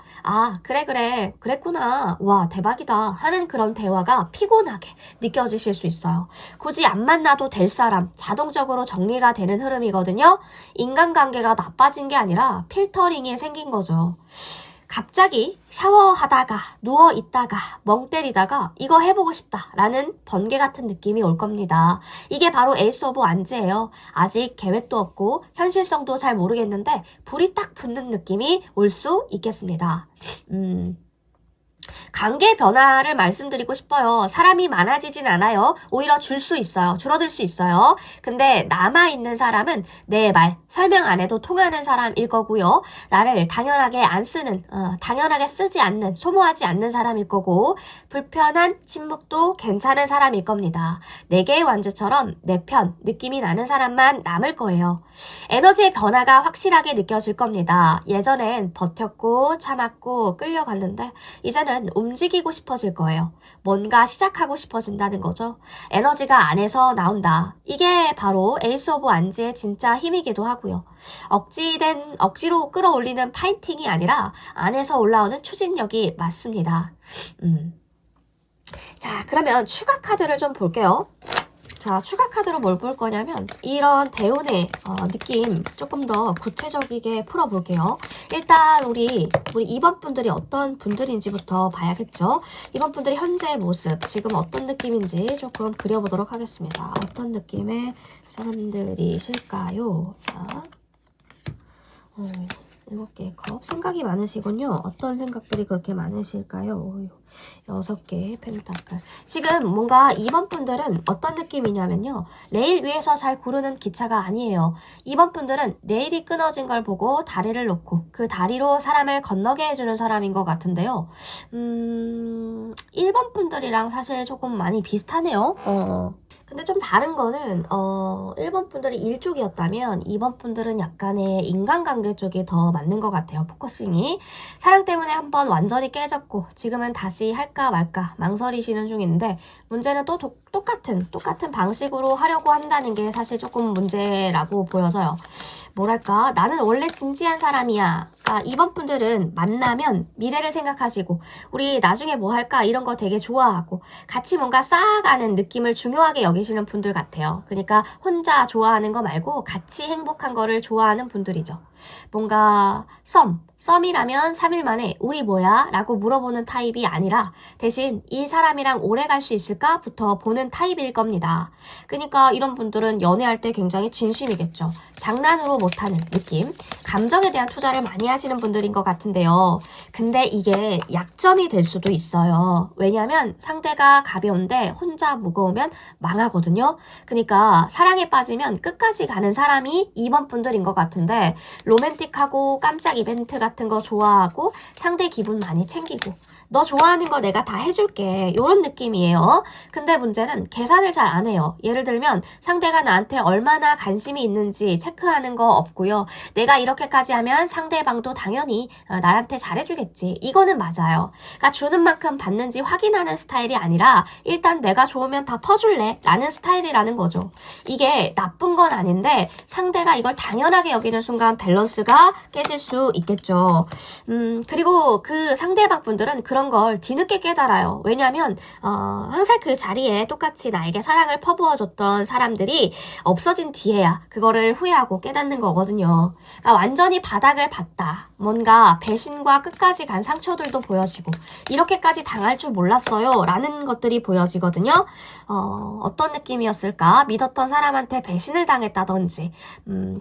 그랬구나. 와, 대박이다. 하는 그런 대화가 피곤하게 느껴지실 수 있어요. 굳이 안 만나도 될 사람, 자동적으로 정리가 되는 흐름이거든요. 인간관계가 나빠진 게 아니라 필터링이 생긴 거죠. 갑자기 샤워하다가 누워있다가 멍 때리다가 이거 해보고 싶다 라는 번개 같은 느낌이 올 겁니다. 이게 바로 에이스 오브 완즈예요. 아직 계획도 없고 현실성도 잘 모르겠는데 불이 딱 붙는 느낌이 올 수 있겠습니다. 관계 변화를 말씀드리고 싶어요. 사람이 많아지진 않아요. 오히려 줄어들 수 있어요. 근데 남아있는 사람은 내 말, 설명 안 해도 통하는 사람일 거고요. 나를 당연하게 당연하게 쓰지 않는, 소모하지 않는 사람일 거고, 불편한 침묵도 괜찮은 사람일 겁니다. 네 개의 완즈처럼 내 편, 느낌이 나는 사람만 남을 거예요. 에너지의 변화가 확실하게 느껴질 겁니다. 예전엔 버텼고, 참았고, 끌려갔는데, 이제는 움직이고 싶어질 거예요. 뭔가 시작하고 싶어진다는 거죠. 에너지가 안에서 나온다. 이게 바로 에이스 오브 완즈의 진짜 힘이기도 하고요. 억지로 끌어올리는 파이팅이 아니라 안에서 올라오는 추진력이 맞습니다. 자, 그러면 추가 카드를 좀 볼게요. 자, 추가 카드로 뭘 볼 거냐면 이런 대운의 느낌 조금 더 구체적이게 풀어볼게요. 일단 우리 2번 분들이 어떤 분들인지부터 봐야겠죠. 2번 분들이 현재의 모습, 지금 어떤 느낌인지 조금 그려보도록 하겠습니다. 어떤 느낌의 사람들이실까요? 자, 7개의 컵. 생각이 많으시군요. 어떤 생각들이 그렇게 많으실까요? 6개의 펜타클. 지금 뭔가 2번 분들은 어떤 느낌이냐면요. 레일 위에서 잘 구르는 기차가 아니에요. 2번 분들은 레일이 끊어진 걸 보고 다리를 놓고 그 다리로 사람을 건너게 해주는 사람인 것 같은데요. 1번 분들이랑 사실 조금 많이 비슷하네요. 근데 좀 다른 거는 1번 분들이 일 쪽이었다면 2번 분들은 약간의 인간관계 쪽이 더 맞는 것 같아요. 포커싱이. 사랑 때문에 한번 완전히 깨졌고 지금은 다시 할까 말까 망설이시는 중인데 문제는 또 똑같은 방식으로 하려고 한다는 게 사실 조금 문제라고 보여서요. 뭐랄까, 나는 원래 진지한 사람이야. 그러니까 2번 분들은 만나면 미래를 생각하시고 우리 나중에 뭐 할까 이런 거 되게 좋아하고 같이 뭔가 쌓아가는 느낌을 중요하게 여기시는 분들 같아요. 그러니까 혼자 좋아하는 거 말고 같이 행복한 거를 좋아하는 분들이죠. 뭔가 썸이라면 3일 만에 우리 뭐야? 라고 물어보는 타입이 아니라 대신 이 사람이랑 오래 갈 수 있을까?부터 보는 타입일 겁니다. 그러니까 이런 분들은 연애할 때 굉장히 진심이겠죠. 장난으로 못하는 느낌. 감정에 대한 투자를 많이 하시는 분들인 것 같은데요. 근데 이게 약점이 될 수도 있어요. 왜냐하면 상대가 가벼운데 혼자 무거우면 망하거든요. 그러니까 사랑에 빠지면 끝까지 가는 사람이 2번 분들인 것 같은데 로맨틱하고 깜짝 이벤트 같은 거 좋아하고 상대 기분 많이 챙기고 너 좋아하는 거 내가 다 해줄게 이런 느낌이에요. 근데 문제는 계산을 잘 안 해요. 예를 들면 상대가 나한테 얼마나 관심이 있는지 체크하는 거 없고요. 내가 이렇게까지 하면 상대방도 당연히 나한테 잘해주겠지. 이거는 맞아요. 그러니까 주는 만큼 받는지 확인하는 스타일이 아니라 일단 내가 좋으면 다 퍼줄래 라는 스타일이라는 거죠. 이게 나쁜 건 아닌데 상대가 이걸 당연하게 여기는 순간 밸런스가 깨질 수 있겠죠. 그리고 그 상대방 분들은 그런 걸 뒤늦게 깨달아요. 왜냐면 항상 그 자리에 똑같이 나에게 사랑을 퍼부어줬던 사람들이 없어진 뒤에야 그거를 후회하고 깨닫는 거거든요. 그러니까 완전히 바닥을 봤다. 뭔가 배신과 끝까지 간 상처들도 보여지고 이렇게까지 당할 줄 몰랐어요 라는 것들이 보여지거든요. 어떤 느낌이었을까? 믿었던 사람한테 배신을 당했다든지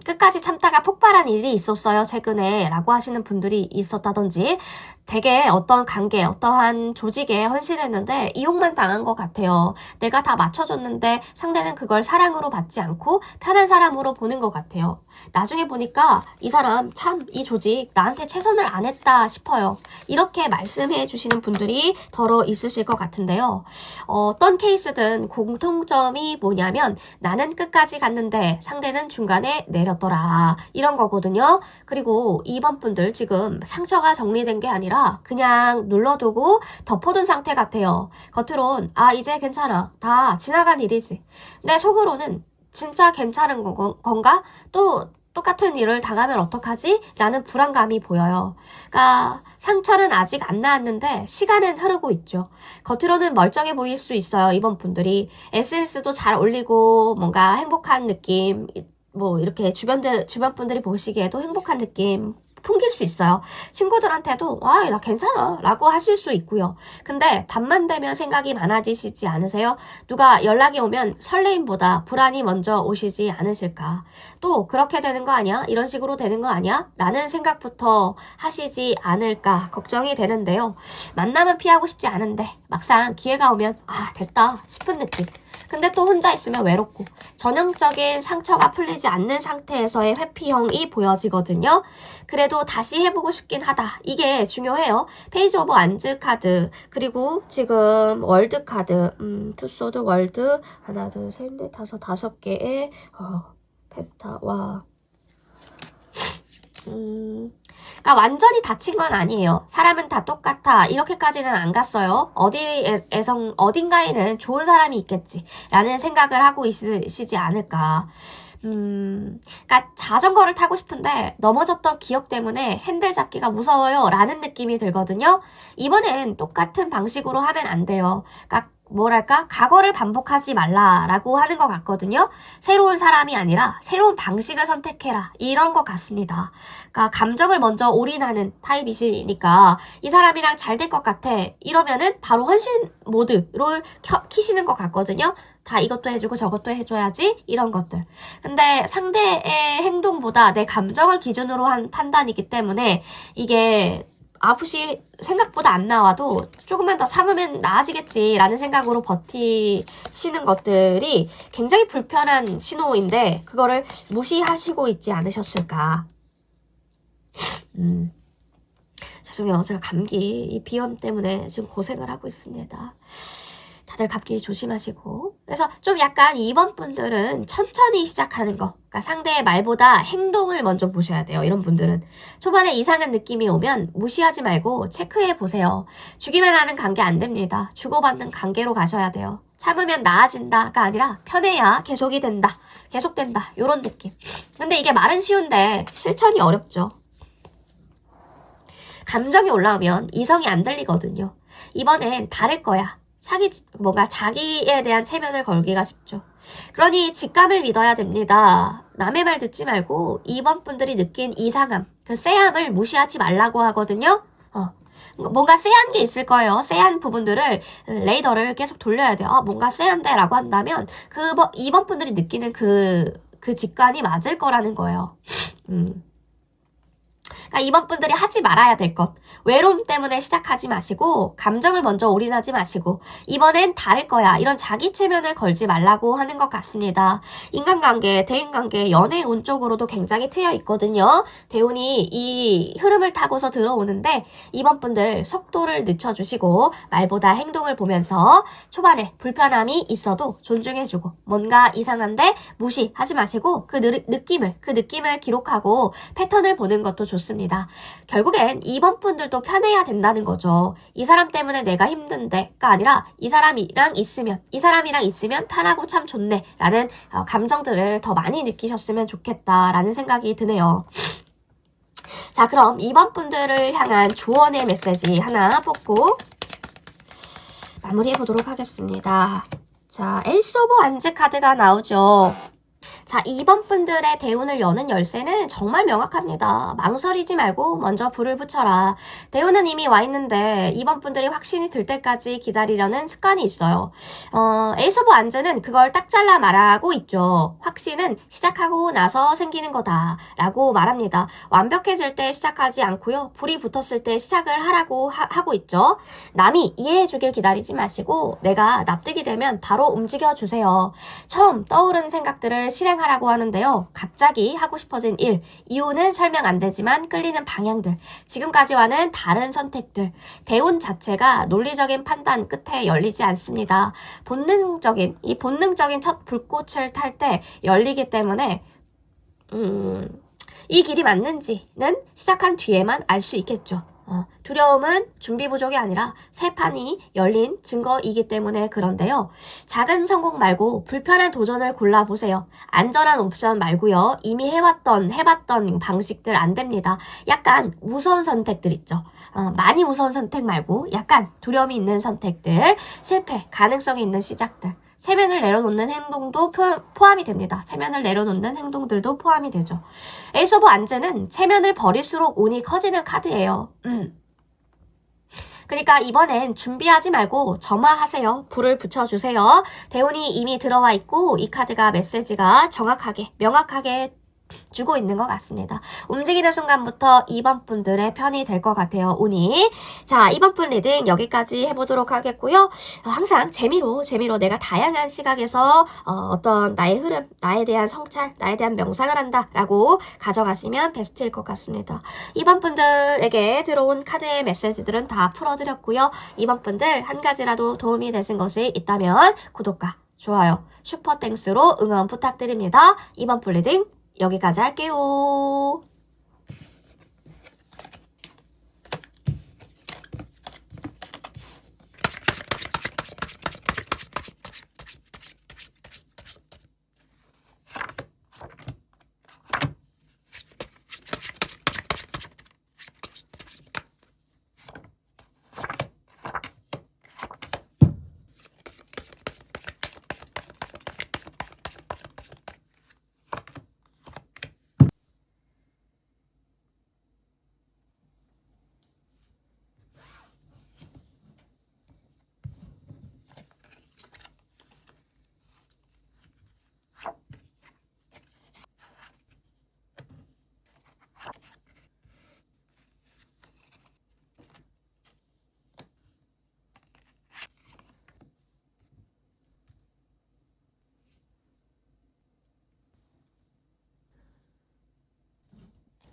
끝까지 참다가 폭발한 일이 있었어요 최근에 라고 하시는 분들이 있었다든지 되게 어떤 관계, 어떠한 조직에 헌신했는데 이용만 당한 것 같아요. 내가 다 맞춰줬는데 상대는 그걸 사랑으로 받지 않고 편한 사람으로 보는 것 같아요. 나중에 보니까 이 사람 참 이 조직 나한테 최선을 안 했다 싶어요. 이렇게 말씀해 주시는 분들이 더러 있으실 것 같은데요. 어떤 케이스든 공통점이 뭐냐면 나는 끝까지 갔는데 상대는 중간에 내렸더라. 이런 거거든요. 그리고 이번 분들 지금 상처가 정리된 게 아니라 그냥 눌러두고 덮어둔 상태 같아요. 겉으론 이제 괜찮아. 다 지나간 일이지. 근데 속으로는 진짜 괜찮은 건가? 또 똑같은 일을 당하면 어떡하지? 라는 불안감이 보여요. 그러니까 상처는 아직 안 나았는데 시간은 흐르고 있죠. 겉으로는 멀쩡해 보일 수 있어요. 이번 분들이 SNS도 잘 올리고 뭔가 행복한 느낌 뭐 이렇게 주변 분들이 보시기에도 행복한 느낌 풍길 수 있어요. 친구들한테도 나 괜찮아 라고 하실 수 있고요. 근데 밤만 되면 생각이 많아지시지 않으세요? 누가 연락이 오면 설레임보다 불안이 먼저 오시지 않으실까? 또 그렇게 되는 거 아니야? 이런 식으로 되는 거 아니야? 라는 생각부터 하시지 않을까 걱정이 되는데요. 만남은 피하고 싶지 않은데 막상 기회가 오면 됐다 싶은 느낌. 근데 또 혼자 있으면 외롭고 전형적인 상처가 풀리지 않는 상태에서의 회피형이 보여지거든요. 그래도 다시 해보고 싶긴 하다. 이게 중요해요. 페이지 오브 안즈 카드 그리고 지금 월드 카드 투소드 월드 하나 둘 셋 넷 다섯 개의 펜타 그러니까 완전히 다친 건 아니에요. 사람은 다 똑같아. 이렇게까지는 안 갔어요. 어딘가에는 좋은 사람이 있겠지. 라는 생각을 하고 있으시지 않을까. 그러니까 자전거를 타고 싶은데 넘어졌던 기억 때문에 핸들 잡기가 무서워요. 라는 느낌이 들거든요. 이번엔 똑같은 방식으로 하면 안 돼요. 그러니까 과거를 반복하지 말라라고 하는 것 같거든요. 새로운 사람이 아니라 새로운 방식을 선택해라. 이런 것 같습니다. 그러니까 감정을 먼저 올인하는 타입이시니까 이 사람이랑 잘 될 것 같아. 이러면은 바로 헌신 모드를 키시는 것 같거든요. 다 이것도 해주고 저것도 해줘야지 이런 것들. 근데 상대의 행동보다 내 감정을 기준으로 한 판단이기 때문에 이게 아프시 생각보다 안 나와도 조금만 더 참으면 나아지겠지라는 생각으로 버티시는 것들이 굉장히 불편한 신호인데 그거를 무시하시고 있지 않으셨을까. 죄송해요. 제가 감기 이 비염 때문에 지금 고생을 하고 있습니다. 다들 감기 조심하시고. 그래서 좀 약간 이번 분들은 천천히 시작하는 거. 그러니까 상대의 말보다 행동을 먼저 보셔야 돼요. 이런 분들은. 초반에 이상한 느낌이 오면 무시하지 말고 체크해 보세요. 주기만 하는 관계 안 됩니다. 주고받는 관계로 가셔야 돼요. 참으면 나아진다가 아니라 편해야 계속이 된다. 계속된다. 이런 느낌. 근데 이게 말은 쉬운데 실천이 어렵죠. 감정이 올라오면 이성이 안 들리거든요. 이번엔 다를 거야. 자기에 대한 체면을 걸기가 쉽죠. 그러니 직감을 믿어야 됩니다. 남의 말 듣지 말고 2번 분들이 느낀 이상함, 그 쎄함을 무시하지 말라고 하거든요. 뭔가 쎄한 게 있을 거예요. 쎄한 부분들을 레이더를 계속 돌려야 돼요. 뭔가 쎄한데 라고 한다면 2번 분들이 느끼는 그 직관이 맞을 거라는 거예요. 그러니까 이번 분들이 하지 말아야 될 것. 외로움 때문에 시작하지 마시고 감정을 먼저 올인하지 마시고 이번엔 다를 거야. 이런 자기 체면을 걸지 말라고 하는 것 같습니다. 인간관계, 대인관계, 연애 운 쪽으로도 굉장히 트여 있거든요. 대운이 이 흐름을 타고서 들어오는데 이번 분들 속도를 늦춰주시고 말보다 행동을 보면서 초반에 불편함이 있어도 존중해주고 뭔가 이상한데 무시하지 마시고 그 느낌을 기록하고 패턴을 보는 것도 좋습니다. 결국엔 2번 분들도 편해야 된다는 거죠. 이 사람 때문에 내가 힘든데가 아니라 이 사람이랑 있으면 편하고 참 좋네 라는 감정들을 더 많이 느끼셨으면 좋겠다라는 생각이 드네요. 자, 그럼 2번 분들을 향한 조언의 메시지 하나 뽑고 마무리해 보도록 하겠습니다. 자, 에이스 오브 완즈 카드가 나오죠. 자, 2번 분들의 대운을 여는 열쇠는 정말 명확합니다. 망설이지 말고 먼저 불을 붙여라. 대운은 이미 와 있는데 2번 분들이 확신이 들 때까지 기다리려는 습관이 있어요. 에이스 오브 완즈는 그걸 딱 잘라 말하고 있죠. 확신은 시작하고 나서 생기는 거다 라고 말합니다. 완벽해질 때 시작하지 않고요. 불이 붙었을 때 시작을 하라고 하고 있죠. 남이 이해해주길 기다리지 마시고 내가 납득이 되면 바로 움직여주세요. 처음 떠오르는 생각들을 실행하라고 하는데요. 갑자기 하고 싶어진 일, 이유는 설명 안 되지만 끌리는 방향들, 지금까지와는 다른 선택들, 대운 자체가 논리적인 판단 끝에 열리지 않습니다. 본능적인 첫 불꽃을 탈 때 열리기 때문에 이 길이 맞는지는 시작한 뒤에만 알 수 있겠죠. 두려움은 준비 부족이 아니라 새 판이 열린 증거이기 때문에 그런데요. 작은 성공 말고 불편한 도전을 골라보세요. 안전한 옵션 말고요. 이미 해봤던 방식들 안 됩니다. 약간 무서운 선택들 있죠. 많이 무서운 선택 말고 약간 두려움이 있는 선택들, 실패, 가능성이 있는 시작들. 체면을 내려놓는 행동도 포함이 됩니다. 체면을 내려놓는 행동들도 포함이 되죠. 에이스 오브 완즈는 체면을 버릴수록 운이 커지는 카드예요. 그러니까 이번엔 준비하지 말고 점화하세요. 불을 붙여주세요. 대운이 이미 들어와 있고 이 카드가 메시지가 정확하게, 명확하게 주고 있는 것 같습니다. 움직이는 순간부터 2번 분들의 편이 될 것 같아요. 운이. 자, 2번 분 리딩 여기까지 해보도록 하겠고요. 항상 재미로 내가 다양한 시각에서 어떤 나의 흐름, 나에 대한 성찰, 나에 대한 명상을 한다라고 가져가시면 베스트일 것 같습니다. 2번 분들에게 들어온 카드의 메시지들은 다 풀어드렸고요. 2번 분들 한 가지라도 도움이 되신 것이 있다면 구독과 좋아요, 슈퍼땡스로 응원 부탁드립니다. 2번 분 리딩 여기까지 할게요.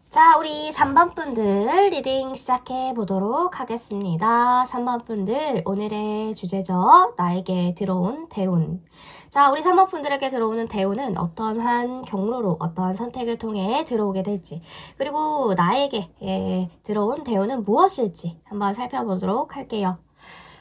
자, 우리 3번 분들 리딩 시작해 보도록 하겠습니다. 3번 분들 오늘의 주제죠. 나에게 들어온 대운. 자, 우리 3번 분들에게 들어오는 대운은 어떠한 경로로 어떠한 선택을 통해 들어오게 될지, 그리고 나에게 들어온 대운은 무엇일지 한번 살펴보도록 할게요.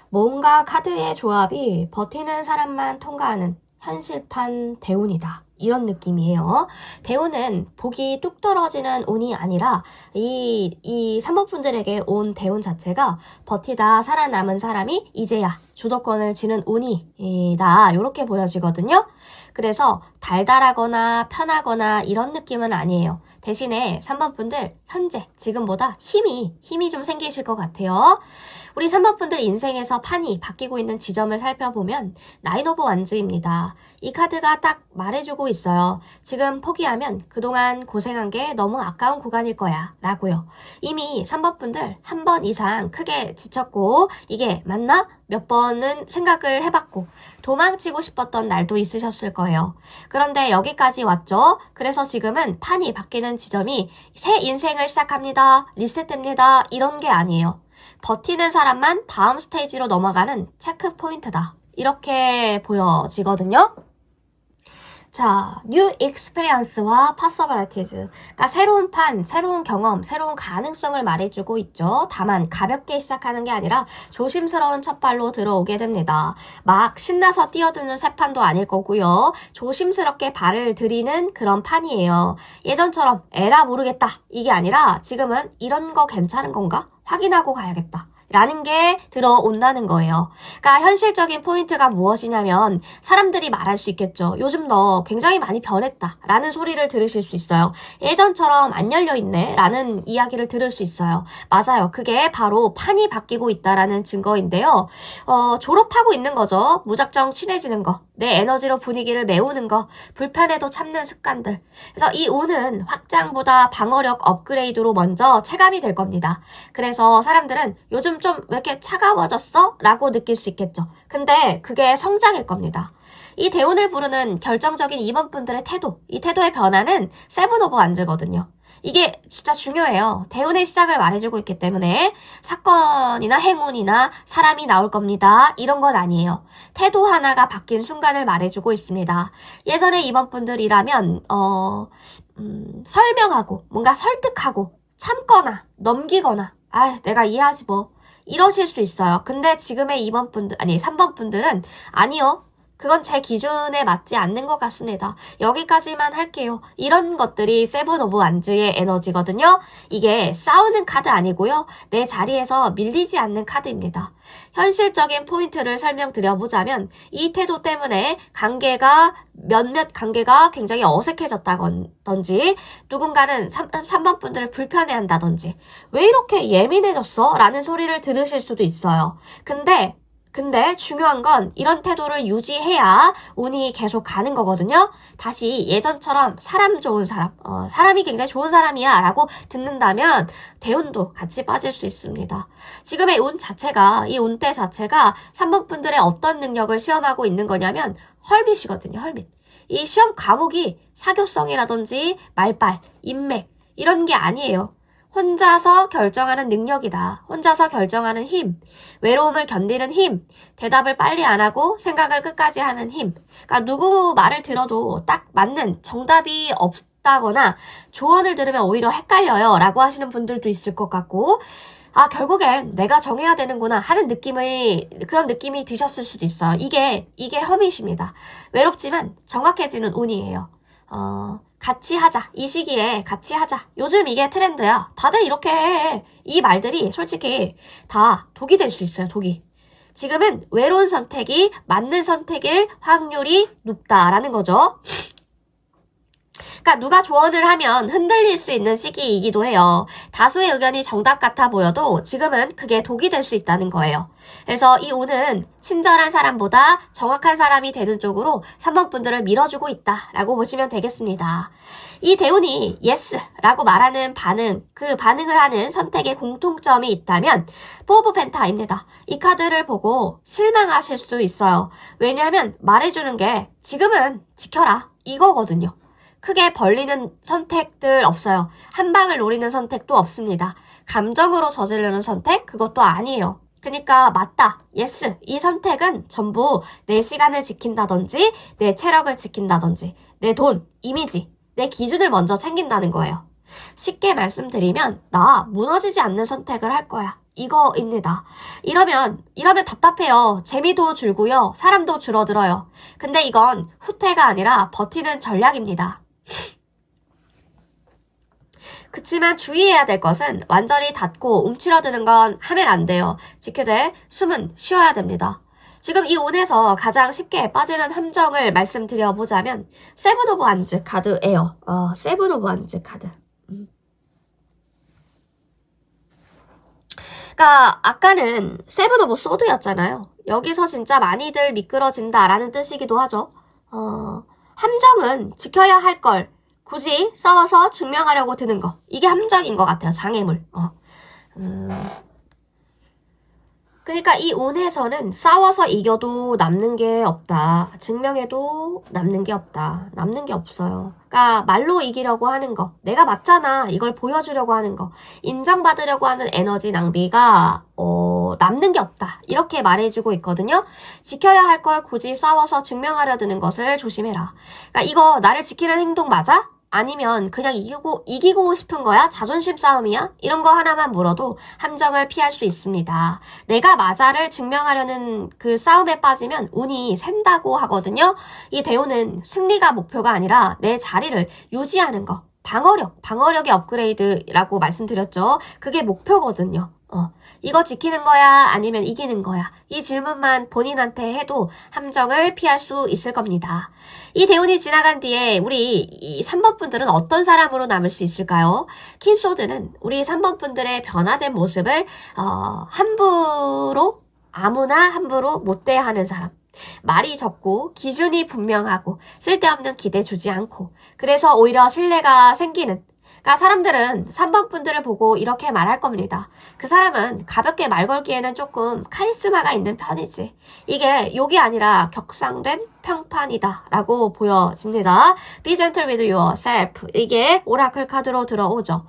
뭔가 카드의 조합이 버티는 사람만 통과하는 현실판 대운이다. 이런 느낌이에요. 대운은 복이 뚝 떨어지는 운이 아니라 이 3번 분들에게 온 대운 자체가 버티다 살아남은 사람이 이제야 주도권을 지는 운이다. 이렇게 보여지거든요. 그래서 달달하거나 편하거나 이런 느낌은 아니에요. 대신에 3번 분들 현재 지금보다 힘이 좀 생기실 것 같아요. 우리 3번 분들 인생에서 판이 바뀌고 있는 지점을 살펴보면 나인 오브 완즈입니다. 이 카드가 딱 말해주고 있어요. 지금 포기하면 그동안 고생한 게 너무 아까운 구간일 거야 라고요. 이미 3번 분들 한 번 이상 크게 지쳤고 이게 맞나? 몇 번은 생각을 해봤고 도망치고 싶었던 날도 있으셨을 거예요. 그런데 여기까지 왔죠. 그래서 지금은 판이 바뀌는 지점이 새 인생을 시작합니다. 리셋됩니다. 이런 게 아니에요. 버티는 사람만 다음 스테이지로 넘어가는 체크 포인트다. 이렇게 보여지거든요. 자, new experience와 possibilities. 그러니까 새로운 판, 새로운 경험, 새로운 가능성을 말해주고 있죠. 다만 가볍게 시작하는 게 아니라 조심스러운 첫 발로 들어오게 됩니다. 막 신나서 뛰어드는 새 판도 아닐 거고요. 조심스럽게 발을 들이는 그런 판이에요. 예전처럼 에라 모르겠다. 이게 아니라 지금은 이런 거 괜찮은 건가? 확인하고 가야겠다. 라는 게 들어온다는 거예요. 그러니까 현실적인 포인트가 무엇이냐면 사람들이 말할 수 있겠죠. 요즘 너 굉장히 많이 변했다 라는 소리를 들으실 수 있어요. 예전처럼 안 열려있네 라는 이야기를 들을 수 있어요. 맞아요. 그게 바로 판이 바뀌고 있다라는 증거인데요. 졸업하고 있는 거죠. 무작정 친해지는 거, 내 에너지로 분위기를 메우는 거, 불편해도 참는 습관들. 그래서 이 운은 확장보다 방어력 업그레이드로 먼저 체감이 될 겁니다. 그래서 사람들은 요즘 좀 왜 이렇게 차가워졌어? 라고 느낄 수 있겠죠. 근데 그게 성장일 겁니다. 이 대운을 부르는 결정적인 2번 분들의 태도, 이 태도의 변화는 세븐 오브 완즈거든요. 이게 진짜 중요해요. 대운의 시작을 말해주고 있기 때문에 사건이나 행운이나 사람이 나올 겁니다. 이런 건 아니에요. 태도 하나가 바뀐 순간을 말해주고 있습니다. 예전에 2번 분들이라면 설명하고 뭔가 설득하고 참거나 넘기거나 내가 이해하지 뭐 이러실 수 있어요. 근데 지금의 2번 분들, 아니 3번 분들은 아니요. 그건 제 기준에 맞지 않는 것 같습니다. 여기까지만 할게요. 이런 것들이 세븐 오브 완즈의 에너지거든요. 이게 싸우는 카드 아니고요. 내 자리에서 밀리지 않는 카드입니다. 현실적인 포인트를 설명드려보자면 이 태도 때문에 몇몇 관계가 굉장히 어색해졌다든지 누군가는 3번 분들을 불편해한다든지 왜 이렇게 예민해졌어? 라는 소리를 들으실 수도 있어요. 근데 중요한 건 이런 태도를 유지해야 운이 계속 가는 거거든요. 다시 예전처럼 사람 좋은 사람, 사람이 굉장히 좋은 사람이야 라고 듣는다면 대운도 같이 빠질 수 있습니다. 지금의 운 자체가, 이 운대 자체가 3번 분들의 어떤 능력을 시험하고 있는 거냐면 헐밋이거든요. 헐밋. 이 시험 과목이 사교성이라든지 말빨, 인맥 이런 게 아니에요. 혼자서 결정하는 능력이다. 혼자서 결정하는 힘, 외로움을 견디는 힘, 대답을 빨리 안 하고 생각을 끝까지 하는 힘. 그러니까 누구 말을 들어도 딱 맞는 정답이 없다거나 조언을 들으면 오히려 헷갈려요 라고 하시는 분들도 있을 것 같고 결국엔 내가 정해야 되는구나 하는 그런 느낌이 드셨을 수도 있어요. 이게 허밋입니다. 외롭지만 정확해지는 운이에요. 같이 하자. 이 시기에 같이 하자. 요즘 이게 트렌드야. 다들 이렇게 해. 이 말들이 솔직히 다 독이 될 수 있어요. 독이. 지금은 외로운 선택이 맞는 선택일 확률이 높다라는 거죠. 그러니까 누가 조언을 하면 흔들릴 수 있는 시기이기도 해요. 다수의 의견이 정답 같아 보여도 지금은 그게 독이 될 수 있다는 거예요. 그래서 이 운은 친절한 사람보다 정확한 사람이 되는 쪽으로 3번 분들을 밀어주고 있다라고 보시면 되겠습니다. 이 대운이 예스라고 말하는 그 반응을 하는 선택에 공통점이 있다면 포 오브 펜타입니다. 이 카드를 보고 실망하실 수 있어요. 왜냐하면 말해주는 게 지금은 지켜라 이거거든요. 크게 벌리는 선택들 없어요. 한 방을 노리는 선택도 없습니다. 감정으로 저지르는 선택? 그것도 아니에요. 그러니까 맞다. 예스. 이 선택은 전부 내 시간을 지킨다든지 내 체력을 지킨다든지 내 돈, 이미지, 내 기준을 먼저 챙긴다는 거예요. 쉽게 말씀드리면 나 무너지지 않는 선택을 할 거야. 이거입니다. 이러면 답답해요. 재미도 줄고요. 사람도 줄어들어요. 근데 이건 후퇴가 아니라 버티는 전략입니다. 그치만 주의해야 될 것은 완전히 닫고 움츠러드는 건 하면 안 돼요. 지켜대 숨은 쉬어야 됩니다. 지금 이 운에서 가장 쉽게 빠지는 함정을 말씀드려보자면 세븐 오브 완즈 카드예요. 세븐 오브 완즈 카드. 그러니까 아까는 세븐 오브 소드였잖아요. 여기서 진짜 많이들 미끄러진다라는 뜻이기도 하죠. 함정은 지켜야 할 걸 굳이 싸워서 증명하려고 드는 거. 이게 함정인 것 같아요. 장애물. 그러니까 이 운에서는 싸워서 이겨도 남는 게 없다. 증명해도 남는 게 없다. 남는 게 없어요. 그러니까 말로 이기려고 하는 거. 내가 맞잖아. 이걸 보여주려고 하는 거. 인정받으려고 하는 에너지 낭비가 남는 게 없다. 이렇게 말해주고 있거든요. 지켜야 할 걸 굳이 싸워서 증명하려 드는 것을 조심해라. 그러니까 이거 나를 지키는 행동 맞아? 아니면 그냥 이기고 싶은 거야? 자존심 싸움이야? 이런 거 하나만 물어도 함정을 피할 수 있습니다. 내가 맞아를 증명하려는 그 싸움에 빠지면 운이 샌다고 하거든요. 이 대우는 승리가 목표가 아니라 내 자리를 유지하는 거. 방어력의 업그레이드라고 말씀드렸죠. 그게 목표거든요. 이거 지키는 거야? 아니면 이기는 거야? 이 질문만 본인한테 해도 함정을 피할 수 있을 겁니다. 이 대운이 지나간 뒤에 우리 이 3번 분들은 어떤 사람으로 남을 수 있을까요? 킹소드는 우리 3번 분들의 변화된 모습을 아무나 함부로 못 대하는 사람. 말이 적고 기준이 분명하고 쓸데없는 기대 주지 않고 그래서 오히려 신뢰가 생기는 그러니까 사람들은 3번 분들을 보고 이렇게 말할 겁니다. 그 사람은 가볍게 말 걸기에는 조금 카리스마가 있는 편이지. 이게 욕이 아니라 격상된 평판이다 라고 보여집니다. Be gentle with yourself. 이게 오라클 카드로 들어오죠.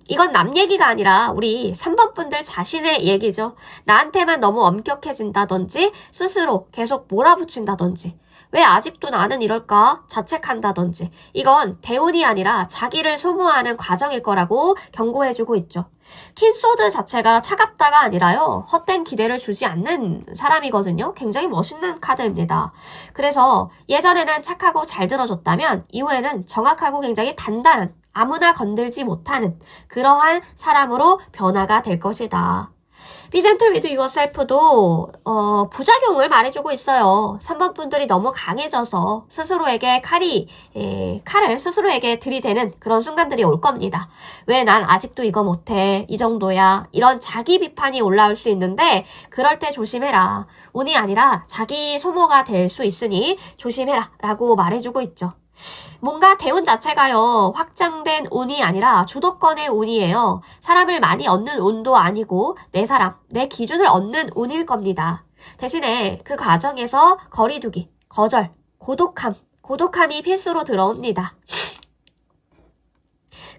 이건 남 얘기가 아니라 우리 3번 분들 자신의 얘기죠. 나한테만 너무 엄격해진다든지 스스로 계속 몰아붙인다든지 왜 아직도 나는 이럴까? 자책한다든지 이건 대운이 아니라 자기를 소모하는 과정일 거라고 경고해주고 있죠. 킹소드 자체가 차갑다가 아니라요. 헛된 기대를 주지 않는 사람이거든요. 굉장히 멋있는 카드입니다. 그래서 예전에는 착하고 잘 들어줬다면 이후에는 정확하고 굉장히 단단한 아무나 건들지 못하는 그러한 사람으로 변화가 될 것이다. Be gentle with yourself도 부작용을 말해주고 있어요. 3번 분들이 너무 강해져서 스스로에게 칼을 스스로에게 들이대는 그런 순간들이 올 겁니다. 왜 난 아직도 이거 못해? 이 정도야? 이런 자기 비판이 올라올 수 있는데 그럴 때 조심해라. 운이 아니라 자기 소모가 될 수 있으니 조심해라 라고 말해주고 있죠. 뭔가 대운 자체가요. 확장된 운이 아니라 주도권의 운이에요. 사람을 많이 얻는 운도 아니고 내 기준을 얻는 운일 겁니다. 대신에 그 과정에서 거리두기, 거절, 고독함이 필수로 들어옵니다.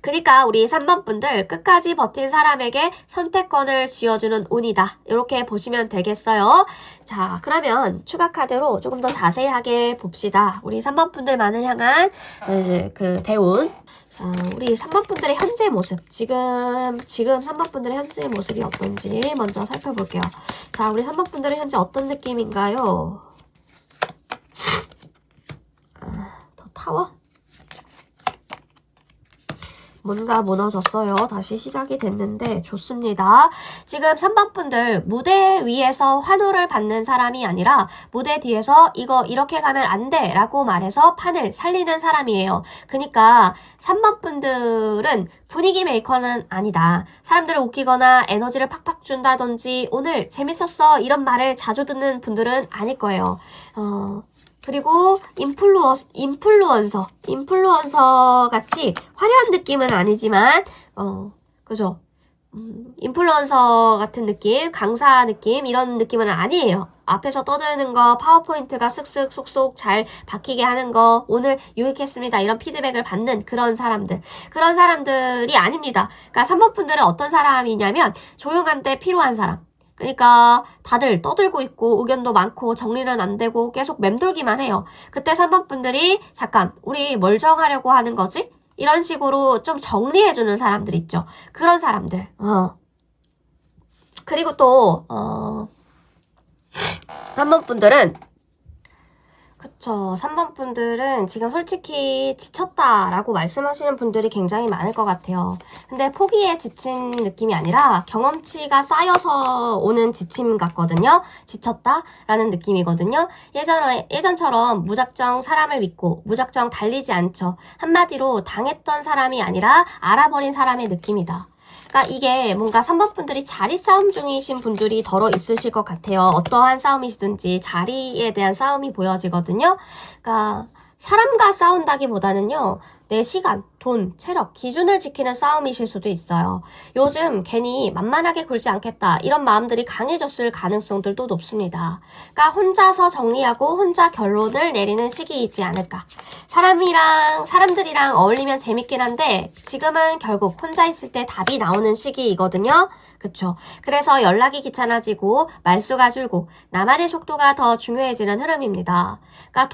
그러니까 우리 3번 분들 끝까지 버틴 사람에게 선택권을 쥐어주는 운이다. 이렇게 보시면 되겠어요. 자, 그러면 추가 카드로 조금 더 자세하게 봅시다. 우리 3번 분들만을 향한 그 대운. 자, 우리 3번 분들의 현재 모습. 지금 3번 분들의 현재 모습이 어떤지 먼저 살펴볼게요. 자, 우리 3번 분들의 현재 어떤 느낌인가요? 더 타워? 뭔가 무너졌어요. 다시 시작이 됐는데 좋습니다. 지금 3번 분들 무대 위에서 환호를 받는 사람이 아니라 무대 뒤에서 이거 이렇게 가면 안 돼 라고 말해서 판을 살리는 사람이에요. 그러니까 3번 분들은 분위기 메이커는 아니다. 사람들을 웃기거나 에너지를 팍팍 준다든지 오늘 재밌었어 이런 말을 자주 듣는 분들은 아닐 거예요. 그리고 인플루언서 같이 화려한 느낌은 아니지만 그죠? 인플루언서 같은 느낌, 강사 느낌 이런 느낌은 아니에요. 앞에서 떠드는 거, 파워포인트가 쓱쓱 쏙쏙 잘 박히게 하는 거, 오늘 유익했습니다. 이런 피드백을 받는 그런 사람들이 아닙니다. 그러니까 3번 분들은 어떤 사람이냐면 조용한 때 필요한 사람. 그러니까 다들 떠들고 있고 의견도 많고 정리는 안 되고 계속 맴돌기만 해요. 그때 3번 분들이 잠깐 우리 뭘 정하려고 하는 거지? 이런 식으로 좀 정리해주는 사람들 있죠. 그런 사람들. 그리고 또 3번 분들은 그쵸. 3번 분들은 지금 솔직히 지쳤다라고 말씀하시는 분들이 굉장히 많을 것 같아요. 근데 포기에 지친 느낌이 아니라 경험치가 쌓여서 오는 지침 같거든요. 지쳤다라는 느낌이거든요. 예전처럼 무작정 사람을 믿고 무작정 달리지 않죠. 한마디로 당했던 사람이 아니라 알아버린 사람의 느낌이다. 그러니까 이게 뭔가 3번 분들이 자리 싸움 중이신 분들이 덜어 있으실 것 같아요. 어떠한 싸움이시든지 자리에 대한 싸움이 보여지거든요. 그러니까 사람과 싸운다기보다는요. 내 시간, 돈, 체력, 기준을 지키는 싸움이실 수도 있어요. 요즘 괜히 만만하게 굴지 않겠다 이런 마음들이 강해졌을 가능성들도 높습니다. 그러니까 혼자서 정리하고 혼자 결론을 내리는 시기이지 않을까. 사람들이랑 어울리면 재밌긴 한데 지금은 결국 혼자 있을 때 답이 나오는 시기이거든요. 그쵸. 그래서 연락이 귀찮아지고 말수가 줄고 나만의 속도가 더 중요해지는 흐름입니다. 그러니까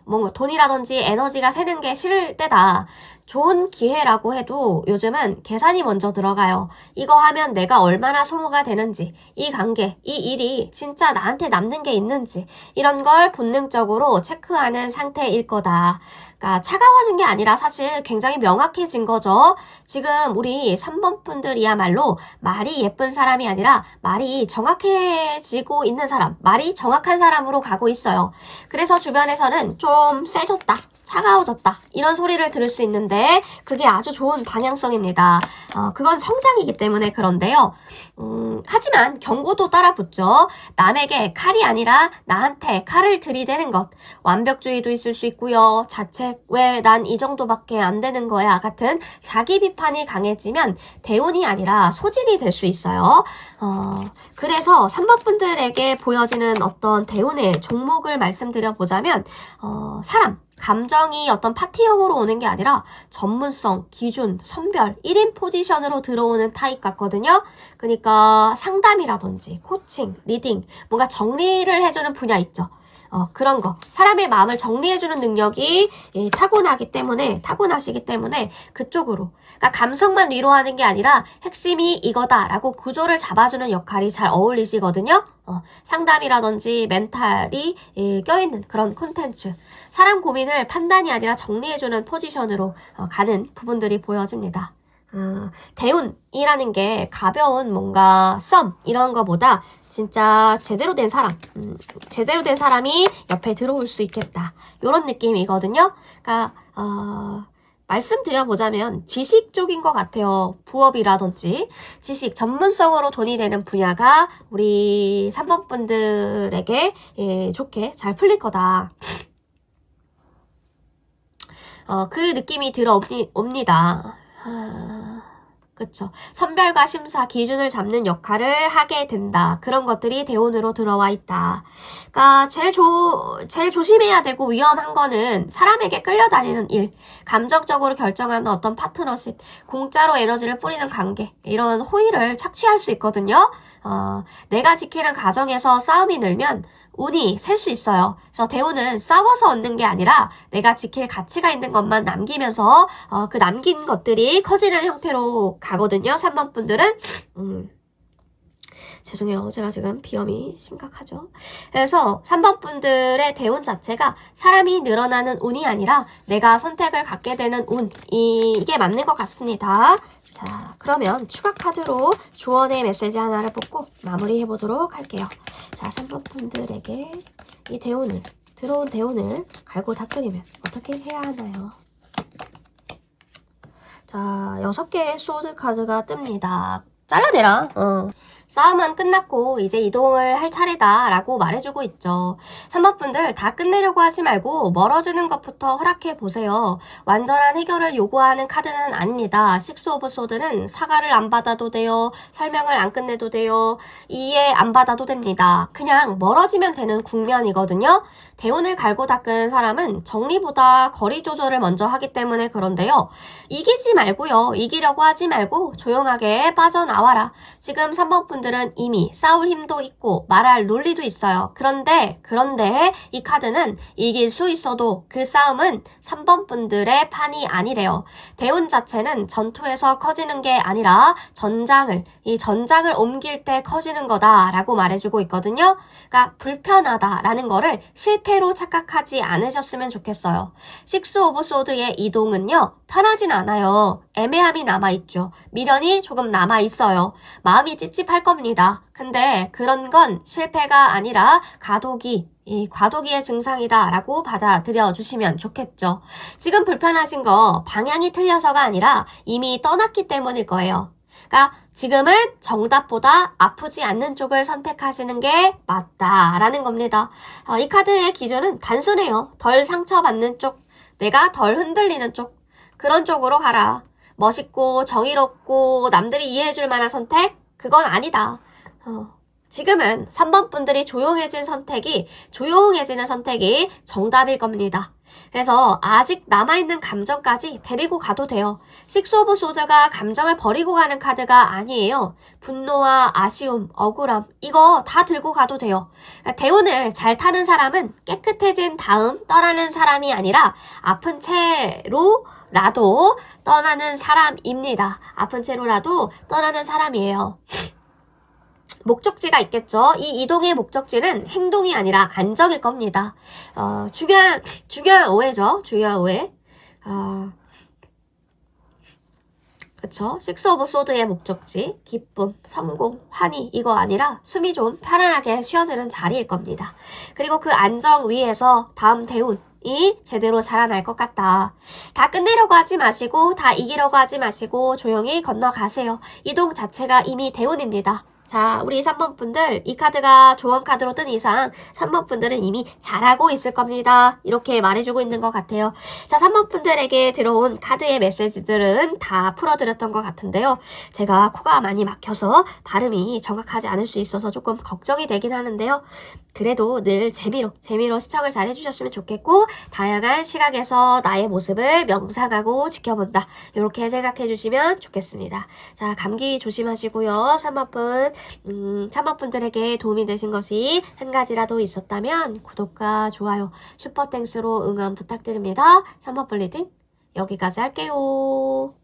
뭔가 돈이라든지 에너지가 새는 게 싫을 때다. 좋은 기회라고 해도 요즘은 계산이 먼저 들어가요. 이거 하면 내가 얼마나 소모가 되는지, 이 관계, 이 일이 진짜 나한테 남는 게 있는지 이런 걸 본능적으로 체크하는 상태일 거다. 그러니까 차가워진 게 아니라 사실 굉장히 명확해진 거죠. 지금 우리 3번 분들이야말로 말이 예쁜 사람이 아니라 말이 정확해지고 있는 사람, 말이 정확한 사람으로 가고 있어요. 그래서 주변에서는 좀 세졌다, 차가워졌다 이런 소리를 들을 수 있는데 그게 아주 좋은 방향성입니다. 그건 성장이기 때문에 그런데요. 하지만 경고도 따라 붙죠. 남에게 칼이 아니라 나한테 칼을 들이대는 것. 완벽주의도 있을 수 있고요. 자책, 왜 난 이 정도밖에 안 되는 거야 같은 자기 비판이 강해지면 대운이 아니라 소진이 될 수 있어요. 그래서 3번 분들에게 보여지는 어떤 대운의 종목을 말씀드려보자면 감정이 어떤 파티형으로 오는 게 아니라 전문성, 기준, 선별, 1인 포지션으로 들어오는 타입 같거든요. 그러니까 상담이라든지 코칭, 리딩, 뭔가 정리를 해주는 분야 있죠. 그런 거. 사람의 마음을 정리해주는 능력이 타고나시기 때문에 그쪽으로. 그러니까 감성만 위로하는 게 아니라 핵심이 이거다라고 구조를 잡아주는 역할이 잘 어울리시거든요. 상담이라든지 멘탈이 껴있는 그런 콘텐츠. 사람 고민을 판단이 아니라 정리해주는 포지션으로 가는 부분들이 보여집니다. 대운이라는 게 가벼운 뭔가 썸 이런 거보다 진짜 제대로 된 사람이 옆에 들어올 수 있겠다. 이런 느낌이거든요. 그러니까 말씀드려보자면 지식 쪽인 것 같아요. 부업이라든지 지식, 전문성으로 돈이 되는 분야가 우리 3번 분들에게 좋게 잘 풀릴 거다. 그 느낌이 들어옵니다. 그쵸. 선별과 심사, 기준을 잡는 역할을 하게 된다. 그런 것들이 대운으로 들어와 있다. 그러니까 제일 조심해야 되고 위험한 거는 사람에게 끌려다니는 일, 감정적으로 결정하는 어떤 파트너십, 공짜로 에너지를 뿌리는 관계, 이런 호의를 착취할 수 있거든요. 내가 지키는 가정에서 싸움이 늘면 운이 셀 수 있어요. 그래서 대운은 싸워서 얻는 게 아니라 내가 지킬 가치가 있는 것만 남기면서 그 남긴 것들이 커지는 형태로 가거든요. 3번 분들은 죄송해요. 제가 지금 비염이 심각하죠. 그래서 3번 분들의 대운 자체가 사람이 늘어나는 운이 아니라 내가 선택을 갖게 되는 운, 이게 맞는 것 같습니다. 자, 그러면 추가 카드로 조언의 메시지 하나를 뽑고 마무리해 보도록 할게요. 자, 3번 분들에게 이 들어온 대운을 갈고 닦으려면 어떻게 해야 하나요? 자, 6개의 소드 카드가 뜹니다. 잘라내라. 싸움은 끝났고 이제 이동을 할 차례다 라고 말해주고 있죠. 3번 분들 다 끝내려고 하지 말고 멀어지는 것부터 허락해 보세요. 완전한 해결을 요구하는 카드는 아닙니다. 6 오브 소드는 사과를 안 받아도 돼요. 설명을 안 끝내도 돼요. 이해 안 받아도 됩니다. 그냥 멀어지면 되는 국면이거든요. 대운을 갈고 닦은 사람은 정리보다 거리 조절을 먼저 하기 때문에 그런데요. 이기지 말고요. 이기려고 하지 말고 조용하게 빠져나와라. 지금 3번 분 분들은 이미 싸울 힘도 있고 말할 논리도 있어요. 그런데 이 카드는 이길 수 있어도 그 싸움은 3번 분들의 판이 아니래요. 대운 자체는 전투에서 커지는 게 아니라 이 전장을 옮길 때 커지는 거다라고 말해주고 있거든요. 그러니까 불편하다라는 거를 실패로 착각하지 않으셨으면 좋겠어요. 식스 오브 소드의 이동은요, 편하진 않아요. 애매함이 남아있죠. 미련이 조금 남아있어요. 마음이 찝찝할 겁니다. 근데 그런 건 실패가 아니라 과도기의 증상이다 라고 받아들여 주시면 좋겠죠. 지금 불편하신 거 방향이 틀려서가 아니라 이미 떠났기 때문일 거예요. 그러니까 지금은 정답보다 아프지 않는 쪽을 선택하시는 게 맞다라는 겁니다. 이 카드의 기준은 단순해요. 덜 상처받는 쪽, 내가 덜 흔들리는 쪽, 그런 쪽으로 가라. 멋있고 정의롭고 남들이 이해해줄 만한 선택? 그건 아니다. 지금은 3번 분들이 조용해지는 선택이 정답일 겁니다. 그래서 아직 남아있는 감정까지 데리고 가도 돼요. 식스 오브 소드가 감정을 버리고 가는 카드가 아니에요. 분노와 아쉬움, 억울함 이거 다 들고 가도 돼요. 대운을 잘 타는 사람은 깨끗해진 다음 떠나는 사람이 아니라 아픈 채로라도 떠나는 사람입니다. 아픈 채로라도 떠나는 사람이에요. 목적지가 있겠죠. 이 이동의 목적지는 행동이 아니라 안정일 겁니다. 중요한 오해죠. 중요한 오해. 그쵸? 식스 오브 소드의 목적지, 기쁨, 성공, 환희 이거 아니라 숨이 좀 편안하게 쉬어지는 자리일 겁니다. 그리고 그 안정 위에서 다음 대운이 제대로 자라날 것 같다. 다 끝내려고 하지 마시고 다 이기려고 하지 마시고 조용히 건너가세요. 이동 자체가 이미 대운입니다. 자, 우리 3번 분들 이 카드가 조언 카드로 뜬 이상 3번 분들은 이미 잘하고 있을 겁니다. 이렇게 말해주고 있는 것 같아요. 자, 3번 분들에게 들어온 카드의 메시지들은 다 풀어드렸던 것 같은데요. 제가 코가 많이 막혀서 발음이 정확하지 않을 수 있어서 조금 걱정이 되긴 하는데요. 그래도 늘 재미로 시청을 잘 해주셨으면 좋겠고 다양한 시각에서 나의 모습을 명상하고 지켜본다. 이렇게 생각해 주시면 좋겠습니다. 자, 감기 조심하시고요. 3번 분들에게 도움이 되신 것이 한 가지라도 있었다면 구독과 좋아요, 슈퍼땡스로 응원 부탁드립니다. 3번 분 리딩 여기까지 할게요.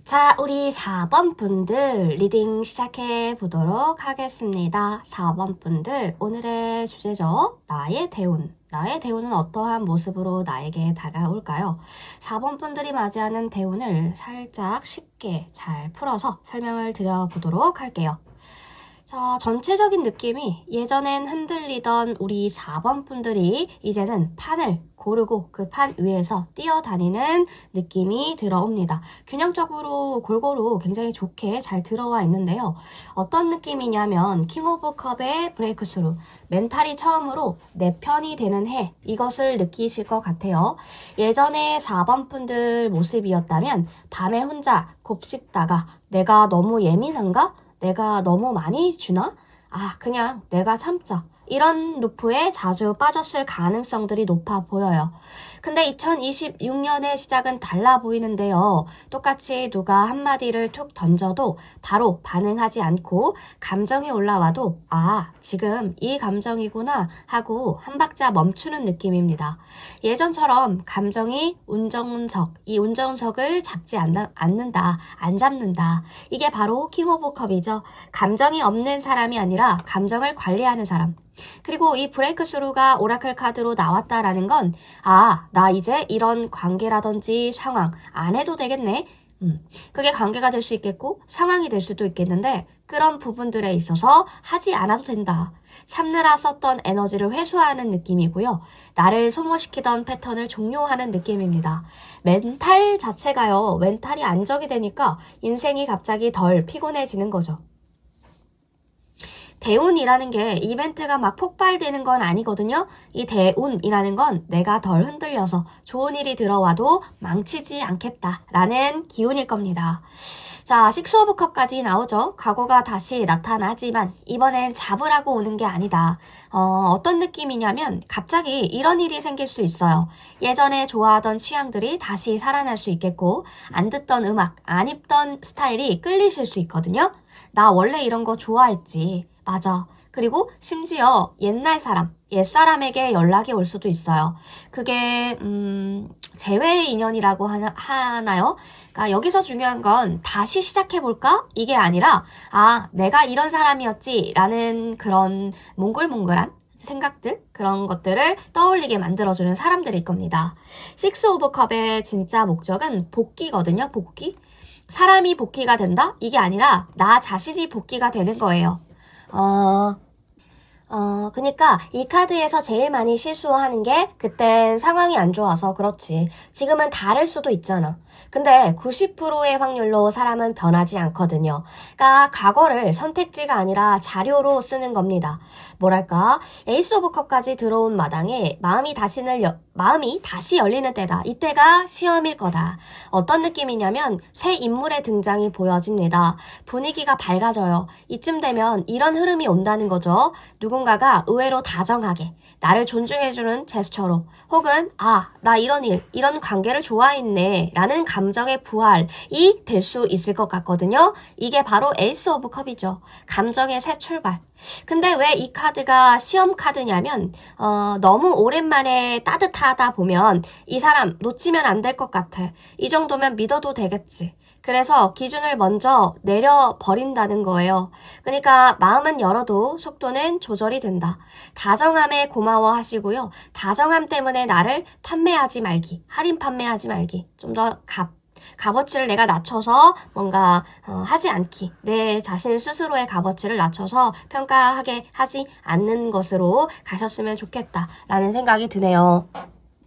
자, 우리 4번 분들 리딩 시작해 보도록 하겠습니다. 4번 분들 오늘의 주제죠. 나의 대운. 나의 대운은 어떠한 모습으로 나에게 다가올까요? 4번 분들이 맞이하는 대운을 살짝 쉽게 잘 풀어서 설명을 드려보도록 할게요. 자, 전체적인 느낌이 예전엔 흔들리던 우리 4번 분들이 이제는 판을 고르고 그 판 위에서 뛰어다니는 느낌이 들어옵니다. 균형적으로 골고루 굉장히 좋게 잘 들어와 있는데요. 어떤 느낌이냐면 킹 오브 컵의 브레이크스루, 멘탈이 처음으로 내 편이 되는 해, 이것을 느끼실 것 같아요. 예전에 4번 분들 모습이었다면 밤에 혼자 곱씹다가 내가 너무 예민한가? 내가 너무 많이 주나? 그냥 내가 참자. 이런 루프에 자주 빠졌을 가능성들이 높아 보여요. 근데 2026년의 시작은 달라 보이는데요. 똑같이 누가 한마디를 툭 던져도 바로 반응하지 않고 감정이 올라와도 지금 이 감정이구나 하고 한 박자 멈추는 느낌입니다. 예전처럼 감정이 이 운전석을 잡지 않는다, 안 잡는다. 이게 바로 킹 오브 컵이죠. 감정이 없는 사람이 아니라 감정을 관리하는 사람. 그리고 이 브레이크스루가 오라클 카드로 나왔다라는 건, 아, 나 이제 이런 관계라든지 상황 안 해도 되겠네. 그게 관계가 될 수 있겠고 상황이 될 수도 있겠는데 그런 부분들에 있어서 하지 않아도 된다. 참느라 썼던 에너지를 회수하는 느낌이고요. 나를 소모시키던 패턴을 종료하는 느낌입니다. 멘탈 자체가요. 멘탈이 안정이 되니까 인생이 갑자기 덜 피곤해지는 거죠. 대운이라는 게 이벤트가 막 폭발되는 건 아니거든요. 이 대운이라는 건 내가 덜 흔들려서 좋은 일이 들어와도 망치지 않겠다라는 기운일 겁니다. 자, 식스 오브 컵까지 나오죠. 과거가 다시 나타나지만 이번엔 잡으라고 오는 게 아니다. 어떤 느낌이냐면 갑자기 이런 일이 생길 수 있어요. 예전에 좋아하던 취향들이 다시 살아날 수 있겠고 안 듣던 음악, 안 입던 스타일이 끌리실 수 있거든요. 나 원래 이런 거 좋아했지. 맞아. 그리고 심지어 옛날 사람, 옛사람에게 연락이 올 수도 있어요. 그게 재회의 인연이라고 하나요? 그러니까 여기서 중요한 건 다시 시작해볼까? 이게 아니라 아, 내가 이런 사람이었지 라는 그런 몽글몽글한 생각들, 그런 것들을 떠올리게 만들어주는 사람들일 겁니다. 식스 오브 컵의 진짜 목적은 복귀거든요. 복귀? 사람이 복귀가 된다? 이게 아니라 나 자신이 복귀가 되는 거예요. 그니까 이 카드에서 제일 많이 실수하는 게 그땐 상황이 안 좋아서 그렇지. 지금은 다를 수도 있잖아. 근데 90%의 확률로 사람은 변하지 않거든요. 그러니까 과거를 선택지가 아니라 자료로 쓰는 겁니다. 뭐랄까, 에이스 오브 컵까지 들어온 마당에 마음이 다시 열리는 때다. 이때가 시험일 거다. 어떤 느낌이냐면 새 인물의 등장이 보여집니다. 분위기가 밝아져요. 이쯤 되면 이런 흐름이 온다는 거죠. 누군가가 의외로 다정하게 나를 존중해주는 제스처로 혹은 나 이런 일, 이런 관계를 좋아했네 라는 감정의 부활이 될 수 있을 것 같거든요. 이게 바로 에이스 오브 컵이죠. 감정의 새 출발. 근데 왜 이 카드가 시험 카드냐면 너무 오랜만에 따뜻하다 보면 이 사람 놓치면 안 될 것 같아. 이 정도면 믿어도 되겠지. 그래서 기준을 먼저 내려버린다는 거예요. 그러니까 마음은 열어도 속도는 조절이 된다. 다정함에 고마워하시고요. 다정함 때문에 나를 판매하지 말기. 할인 판매하지 말기. 좀 더 값어치를 내가 낮춰서 뭔가 하지 않기. 내 자신 스스로의 값어치를 낮춰서 평가하게 하지 않는 것으로 가셨으면 좋겠다라는 생각이 드네요.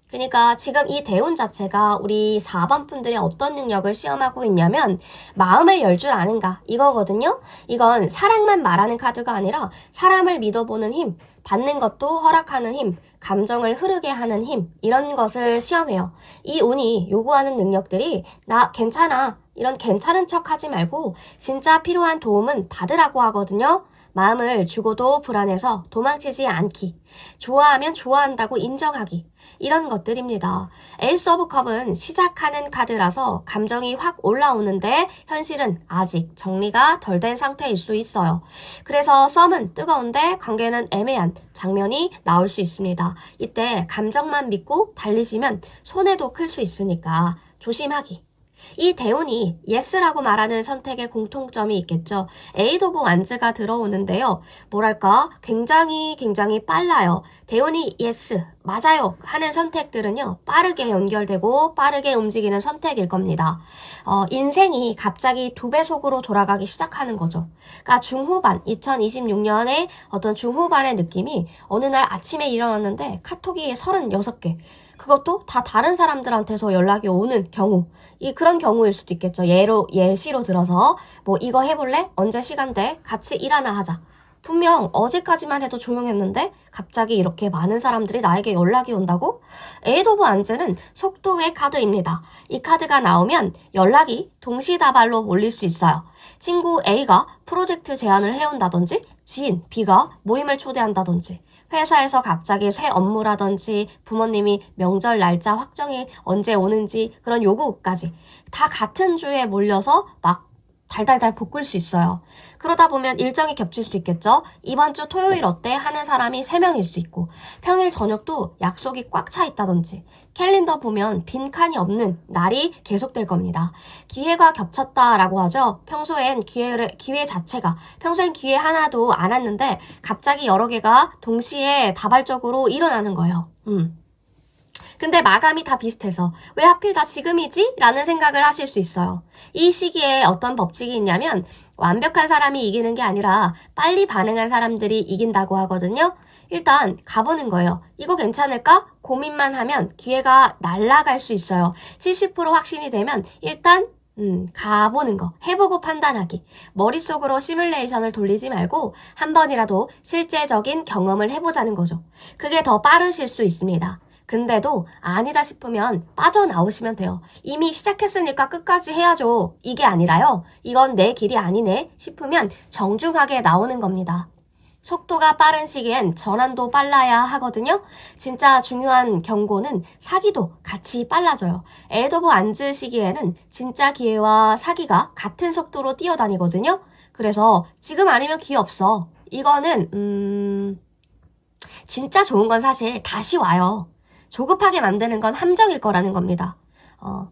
그러니까 지금 이 대운 자체가 우리 4번 분들이 어떤 능력을 시험하고 있냐면 마음을 열 줄 아는가 이거거든요. 이건 사랑만 말하는 카드가 아니라 사람을 믿어보는 힘, 받는 것도 허락하는 힘, 감정을 흐르게 하는 힘 이런 것을 시험해요. 이 운이 요구하는 능력들이 나 괜찮아 이런 괜찮은 척 하지 말고 진짜 필요한 도움은 받으라고 하거든요. 마음을 주고도 불안해서 도망치지 않기, 좋아하면 좋아한다고 인정하기 이런 것들입니다. 에이스 오브 컵은 시작하는 카드라서 감정이 확 올라오는데 현실은 아직 정리가 덜 된 상태일 수 있어요. 그래서 썸은 뜨거운데 관계는 애매한 장면이 나올 수 있습니다. 이때 감정만 믿고 달리시면 손해도 클 수 있으니까 조심하기. 이 대운이 예스라고 말하는 선택에 공통점이 있겠죠. 에잇 오브 완즈가 들어오는데요. 뭐랄까 굉장히 빨라요. 대운이 예스, 맞아요 하는 선택들은요. 빠르게 연결되고 빠르게 움직이는 선택일 겁니다. 인생이 갑자기 2배속으로 돌아가기 시작하는 거죠. 그러니까 중후반, 2026년의 어떤 중후반의 느낌이 어느 날 아침에 일어났는데 카톡이 36개. 그것도 다 다른 사람들한테서 연락이 오는 경우, 그런 경우일 수도 있겠죠. 예시로 들어서 뭐 이거 해볼래? 언제 시간 돼? 같이 일 하나 하자. 분명 어제까지만 해도 조용했는데 갑자기 이렇게 많은 사람들이 나에게 연락이 온다고? 에잇 오브 완즈는 속도의 카드입니다. 이 카드가 나오면 연락이 동시다발로 몰릴 수 있어요. 친구 A가 프로젝트 제안을 해온다든지 지인 B가 모임을 초대한다든지 회사에서 갑자기 새 업무라든지 부모님이 명절 날짜 확정이 언제 오는지 그런 요구까지 다 같은 주에 몰려서 막 달달달 볶을 수 있어요. 그러다 보면 일정이 겹칠 수 있겠죠? 이번 주 토요일 어때? 하는 사람이 3명일 수 있고, 평일 저녁도 약속이 꽉 차 있다든지, 캘린더 보면 빈칸이 없는 날이 계속될 겁니다. 기회가 겹쳤다라고 하죠. 평소엔 평소엔 기회 하나도 안 왔는데, 갑자기 여러 개가 동시에 다발적으로 일어나는 거예요. 근데 마감이 다 비슷해서 왜 하필 다 지금이지? 라는 생각을 하실 수 있어요. 이 시기에 어떤 법칙이 있냐면 완벽한 사람이 이기는 게 아니라 빨리 반응한 사람들이 이긴다고 하거든요. 일단 가보는 거예요. 이거 괜찮을까? 고민만 하면 기회가 날아갈 수 있어요. 70% 확신이 되면 일단 가보는 거, 해보고 판단하기. 머릿속으로 시뮬레이션을 돌리지 말고 한 번이라도 실제적인 경험을 해보자는 거죠. 그게 더 빠르실 수 있습니다. 근데도 아니다 싶으면 빠져나오시면 돼요. 이미 시작했으니까 끝까지 해야죠. 이게 아니라요. 이건 내 길이 아니네 싶으면 정중하게 나오는 겁니다. 속도가 빠른 시기엔 전환도 빨라야 하거든요. 진짜 중요한 경고는 사기도 같이 빨라져요. 에도브 안즈 시기에는 진짜 기회와 사기가 같은 속도로 뛰어다니거든요. 그래서 지금 아니면 기회 없어. 이거는 진짜 좋은 건 사실 다시 와요. 조급하게 만드는 건 함정일 거라는 겁니다.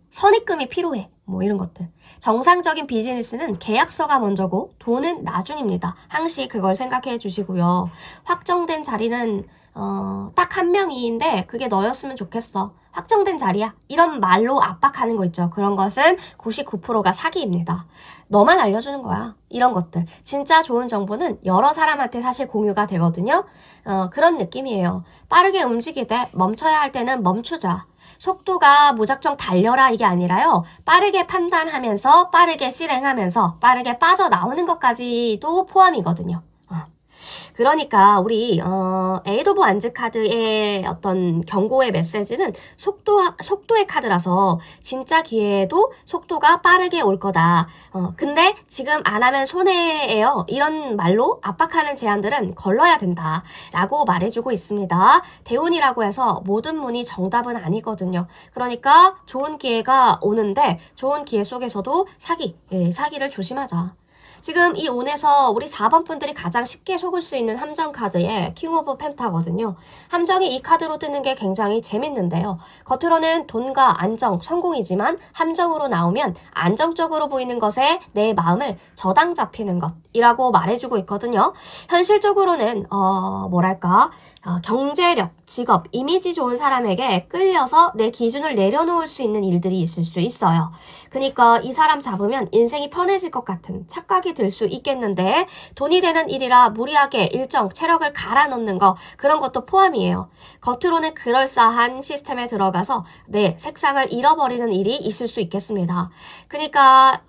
선입금이 필요해. 뭐 이런 것들. 정상적인 비즈니스는 계약서가 먼저고 돈은 나중입니다. 항시 그걸 생각해 주시고요. 확정된 자리는 딱 한 명인데 그게 너였으면 좋겠어. 확정된 자리야. 이런 말로 압박하는 거 있죠. 그런 것은 99%가 사기입니다. 너만 알려주는 거야. 이런 것들. 진짜 좋은 정보는 여러 사람한테 사실 공유가 되거든요. 그런 느낌이에요. 빠르게 움직이되 멈춰야 할 때는 멈추자. 속도가 무작정 달려라 이게 아니라요. 빠르게 판단하면서 빠르게 실행하면서 빠르게 빠져나오는 것까지도 포함이거든요. 그러니까 우리 에이도브 안즈 카드의 어떤 경고의 메시지는 속도의 카드라서 진짜 기회에도 속도가 빠르게 올 거다. 근데 지금 안 하면 손해예요. 이런 말로 압박하는 제안들은 걸러야 된다. 라고 말해주고 있습니다. 대운이라고 해서 모든 문이 정답은 아니거든요. 그러니까 좋은 기회가 오는데 좋은 기회 속에서도 사기를 조심하자. 지금 이 운에서 우리 4번 분들이 가장 쉽게 속을 수 있는 함정 카드의 킹 오브 펜타거든요. 함정이 이 카드로 뜨는 게 굉장히 재밌는데요. 겉으로는 돈과 안정, 성공이지만 함정으로 나오면 안정적으로 보이는 것에 내 마음을 저당 잡히는 것이라고 말해주고 있거든요. 현실적으로는 경제력, 직업, 이미지 좋은 사람에게 끌려서 내 기준을 내려놓을 수 있는 일들이 있을 수 있어요. 그러니까 이 사람 잡으면 인생이 편해질 것 같은 착각이 들 수 있겠는데 돈이 되는 일이라 무리하게 일정, 체력을 갈아 넣는 거 그런 것도 포함이에요. 겉으로는 그럴싸한 시스템에 들어가서 내 색상을 잃어버리는 일이 있을 수 있겠습니다. 그러니까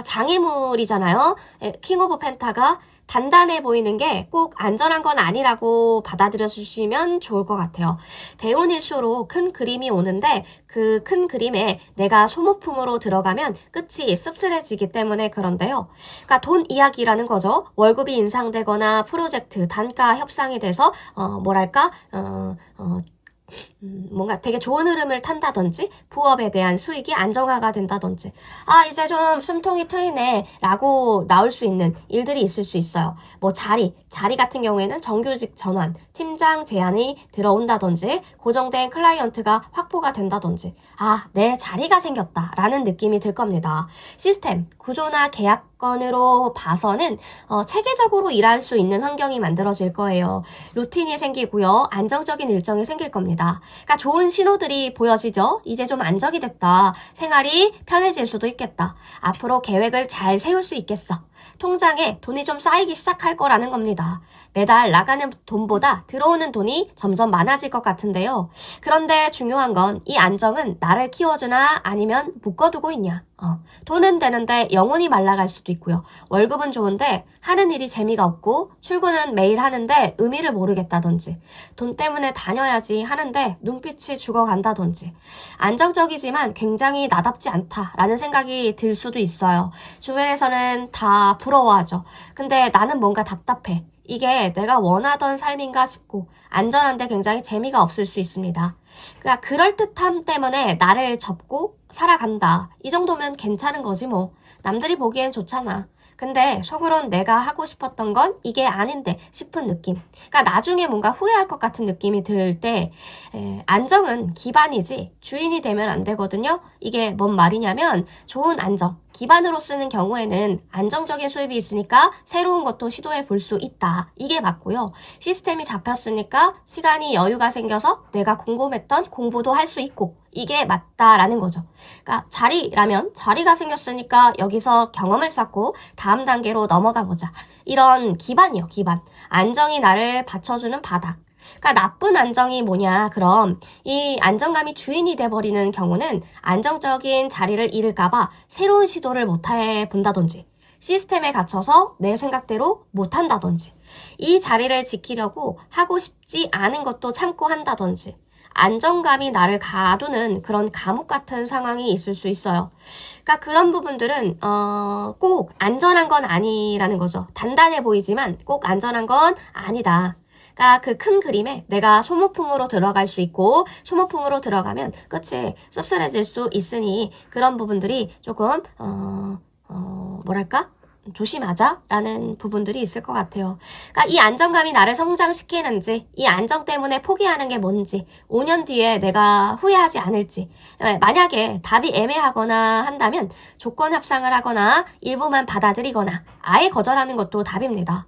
장애물이잖아요. 킹 오브 펜타가 단단해 보이는 게 꼭 안전한 건 아니라고 받아들여 주시면 좋을 것 같아요. 대운일수록 큰 그림이 오는데 그 큰 그림에 내가 소모품으로 들어가면 끝이 씁쓸해지기 때문에 그런데요. 그러니까 돈 이야기라는 거죠. 월급이 인상되거나 프로젝트, 단가 협상이 돼서 뭔가 되게 좋은 흐름을 탄다든지 부업에 대한 수익이 안정화가 된다든지 이제 좀 숨통이 트이네 라고 나올 수 있는 일들이 있을 수 있어요. 자리 같은 경우에는 정규직 전환, 팀장 제안이 들어온다든지 고정된 클라이언트가 확보가 된다든지 내 자리가 생겼다 라는 느낌이 들 겁니다. 시스템, 구조나 계약건으로 봐서는 체계적으로 일할 수 있는 환경이 만들어질 거예요. 루틴이 생기고요. 안정적인 일정이 생길 겁니다. 그러니까 좋은 신호들이 보여지죠. 이제 좀 안정이 됐다. 생활이 편해질 수도 있겠다. 앞으로 계획을 잘 세울 수 있겠어. 통장에 돈이 좀 쌓이기 시작할 거라는 겁니다. 매달 나가는 돈보다 들어오는 돈이 점점 많아질 것 같은데요. 그런데 중요한 건 이 안정은 나를 키워주나 아니면 묶어두고 있냐. 돈은 되는데 영혼이 말라갈 수도 있고요. 월급은 좋은데 하는 일이 재미가 없고 출근은 매일 하는데 의미를 모르겠다든지 돈 때문에 다녀야지 하는데 눈빛이 죽어간다든지 안정적이지만 굉장히 나답지 않다라는 생각이 들 수도 있어요. 주변에서는 다 부러워하죠. 근데 나는 뭔가 답답해. 이게 내가 원하던 삶인가 싶고 안전한데 굉장히 재미가 없을 수 있습니다. 그러니까 그럴듯함 때문에 나를 접고 살아간다. 이 정도면 괜찮은 거지 뭐. 남들이 보기엔 좋잖아. 근데 속으론 내가 하고 싶었던 건 이게 아닌데 싶은 느낌. 그러니까 나중에 뭔가 후회할 것 같은 느낌이 들 때 안정은 기반이지 주인이 되면 안 되거든요. 이게 뭔 말이냐면 좋은 안정, 기반으로 쓰는 경우에는 안정적인 수입이 있으니까 새로운 것도 시도해 볼 수 있다. 이게 맞고요. 시스템이 잡혔으니까 시간이 여유가 생겨서 내가 궁금했던 공부도 할 수 있고 이게 맞다라는 거죠. 그러니까 자리라면 자리가 생겼으니까 여기서 경험을 쌓고 다음 단계로 넘어가 보자. 이런 기반이요, 기반. 안정이 나를 받쳐주는 바닥. 그러니까 나쁜 안정이 뭐냐? 그럼 이 안정감이 주인이 돼버리는 경우는 안정적인 자리를 잃을까봐 새로운 시도를 못해 본다든지 시스템에 갇혀서 내 생각대로 못한다든지 이 자리를 지키려고 하고 싶지 않은 것도 참고 한다든지 안정감이 나를 가두는 그런 감옥 같은 상황이 있을 수 있어요. 그러니까 그런 부분들은 꼭 안전한 건 아니라는 거죠. 단단해 보이지만 꼭 안전한 건 아니다. 그러니까 그 큰 그림에 내가 소모품으로 들어갈 수 있고 소모품으로 들어가면 끝이 씁쓸해질 수 있으니 그런 부분들이 조금 뭐랄까? 조심하자라는 부분들이 있을 것 같아요. 그러니까 이 안정감이 나를 성장시키는지, 이 안정 때문에 포기하는 게 뭔지, 5년 뒤에 내가 후회하지 않을지, 만약에 답이 애매하거나 한다면 조건 협상을 하거나 일부만 받아들이거나 아예 거절하는 것도 답입니다.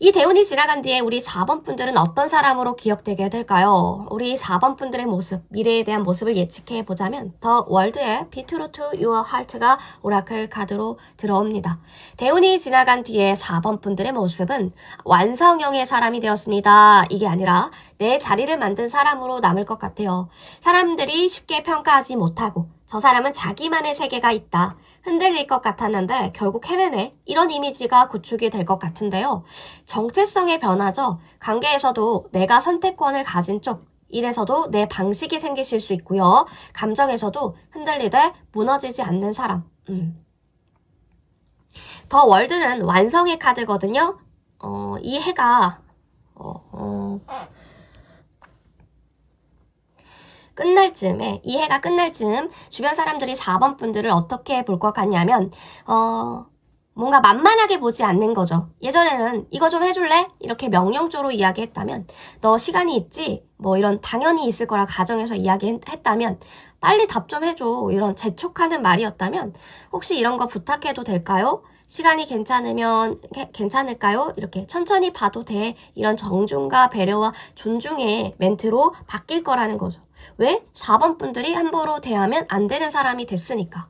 이 대운이 지나간 뒤에 우리 4번 분들은 어떤 사람으로 기억되게 될까요? 우리 4번 분들의 모습, 미래에 대한 모습을 예측해 보자면 더 월드의 Be True to Your Heart가 오라클 카드로 들어옵니다. 대운이 지나간 뒤에 4번 분들의 모습은 완성형의 사람이 되었습니다. 이게 아니라 내 자리를 만든 사람으로 남을 것 같아요. 사람들이 쉽게 평가하지 못하고 저 사람은 자기만의 세계가 있다. 흔들릴 것 같았는데 결국 해내네. 이런 이미지가 구축이 될 것 같은데요. 정체성의 변화죠. 관계에서도 내가 선택권을 가진 쪽, 일에서도 내 방식이 생기실 수 있고요. 감정에서도 흔들리되 무너지지 않는 사람. 더 월드는 완성의 카드거든요. 이 해가 끝날 즈음에 이 해가 끝날 즈음 주변 사람들이 4번 분들을 어떻게 볼 것 같냐면 뭔가 만만하게 보지 않는 거죠. 예전에는 이거 좀 해줄래? 이렇게 명령조로 이야기했다면 너 시간이 있지? 뭐 이런 당연히 있을 거라 가정에서 이야기했다면 빨리 답 좀 해줘. 이런 재촉하는 말이었다면 혹시 이런 거 부탁해도 될까요? 시간이 괜찮을까요? 이렇게 천천히 봐도 돼. 이런 정중과 배려와 존중의 멘트로 바뀔 거라는 거죠. 왜? 4번 분들이 함부로 대하면 안 되는 사람이 됐으니까.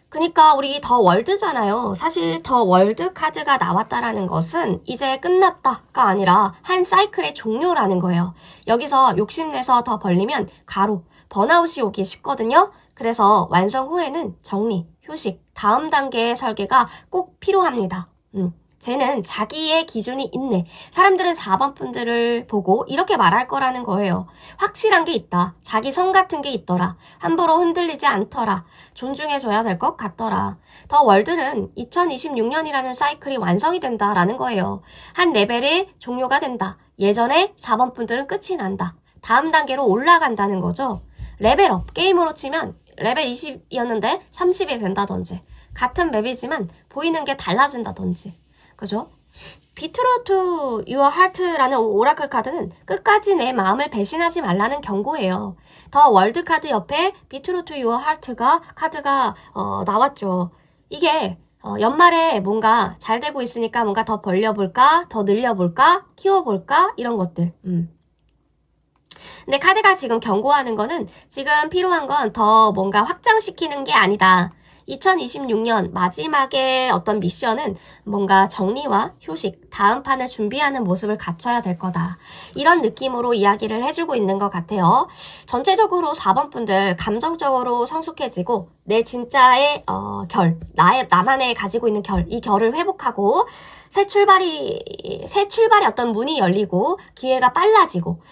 그러니까 우리 더 월드잖아요. 사실 더 월드 카드가 나왔다라는 것은 이제 끝났다가 아니라 한 사이클의 종료라는 거예요. 여기서 욕심내서 더 벌리면 가로, 번아웃이 오기 쉽거든요. 그래서 완성 후에는 정리, 휴식, 다음 단계의 설계가 꼭 필요합니다. 쟤는 자기의 기준이 있네. 사람들은 4번 분들을 보고 이렇게 말할 거라는 거예요. 확실한 게 있다. 자기 성 같은 게 있더라. 함부로 흔들리지 않더라. 존중해줘야 될 것 같더라. 더 월드는 2026년이라는 사이클이 완성이 된다라는 거예요. 한 레벨이 종료가 된다. 예전에 4번 분들은 끝이 난다. 다음 단계로 올라간다는 거죠. 레벨업, 게임으로 치면 레벨 20이었는데 30이 된다든지 같은 맵이지만 보이는 게 달라진다든지 그죠? Be True to Your Heart라는 오라클 카드는 끝까지 내 마음을 배신하지 말라는 경고예요. 더 월드 카드 옆에 Be True to Your Heart가 카드가 나왔죠. 이게 연말에 뭔가 잘 되고 있으니까 뭔가 더 벌려볼까? 더 늘려볼까? 키워볼까? 이런 것들. 근데 카드가 지금 경고하는 거는 지금 필요한 건 더 뭔가 확장시키는 게 아니다. 2026년 마지막에 어떤 미션은 뭔가 정리와 휴식, 다음 판을 준비하는 모습을 갖춰야 될 거다. 이런 느낌으로 이야기를 해주고 있는 것 같아요. 전체적으로 4번 분들 감정적으로 성숙해지고 내 진짜의 나만의 가지고 있는 이 결을 회복하고 새 출발의 어떤 문이 열리고 기회가 빨라지고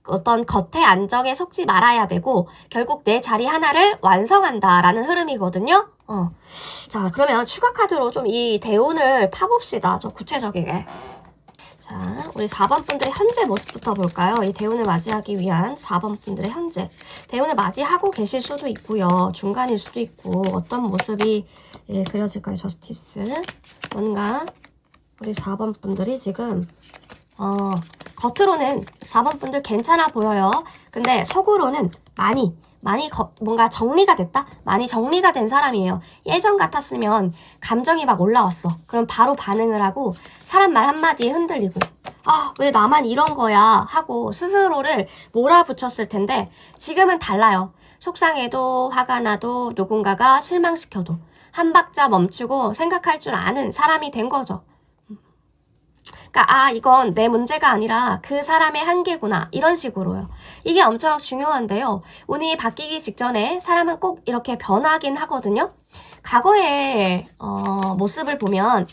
어떤 겉의 안정에 속지 말아야 되고 결국 내 자리 하나를 완성한다라는 흐름이거든요. 자, 그러면 추가 카드로 좀 이 대운을 파봅시다. 좀 구체적이게. 자, 우리 4번 분들의 현재 모습부터 볼까요? 이 대운을 맞이하기 위한 4번 분들의 현재. 대운을 맞이하고 계실 수도 있고요. 중간일 수도 있고 어떤 모습이 그려질까요? 저스티스. 뭔가 우리 4번 분들이 지금 겉으로는 4번 분들 괜찮아 보여요. 근데 속으로는 많이 뭔가 정리가 됐다? 많이 정리가 된 사람이에요. 예전 같았으면 감정이 막 올라왔어. 그럼 바로 반응을 하고 사람 말 한마디에 흔들리고 왜 나만 이런 거야 하고 스스로를 몰아붙였을 텐데 지금은 달라요. 속상해도 화가 나도 누군가가 실망시켜도 한 박자 멈추고 생각할 줄 아는 사람이 된 거죠. 그러니까 이건 내 문제가 아니라 그 사람의 한계구나 이런 식으로요. 이게 엄청 중요한데요. 운이 바뀌기 직전에 사람은 꼭 이렇게 변하긴 하거든요. 과거의 모습을 보면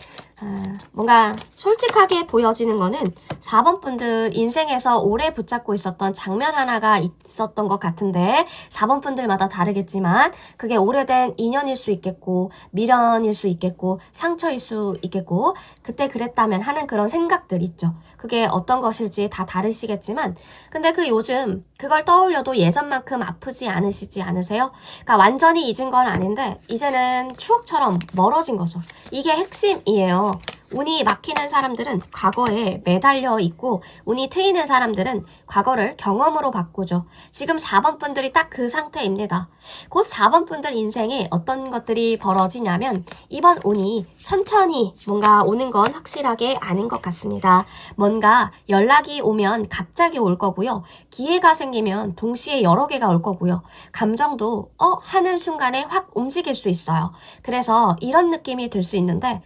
뭔가 솔직하게 보여지는 거는 4번 분들 인생에서 오래 붙잡고 있었던 장면 하나가 있었던 것 같은데 4번 분들마다 다르겠지만 그게 오래된 인연일 수 있겠고 미련일 수 있겠고 상처일 수 있겠고 그때 그랬다면 하는 그런 생각들 있죠. 그게 어떤 것일지 다 다르시겠지만 근데 요즘 그걸 떠올려도 예전만큼 아프지 않으시지 않으세요? 그러니까 완전히 잊은 건 아닌데 이제는 추억처럼 멀어진 거죠. 이게 핵심이에요. 운이 막히는 사람들은 과거에 매달려 있고 운이 트이는 사람들은 과거를 경험으로 바꾸죠. 지금 4번 분들이 딱 그 상태입니다. 곧 4번 분들 인생에 어떤 것들이 벌어지냐면 이번 운이 천천히 뭔가 오는 건 확실하게 아닌 것 같습니다. 뭔가 연락이 오면 갑자기 올 거고요. 기회가 생기면 동시에 여러 개가 올 거고요. 감정도 하는 순간에 확 움직일 수 있어요. 그래서 이런 느낌이 들 수 있는데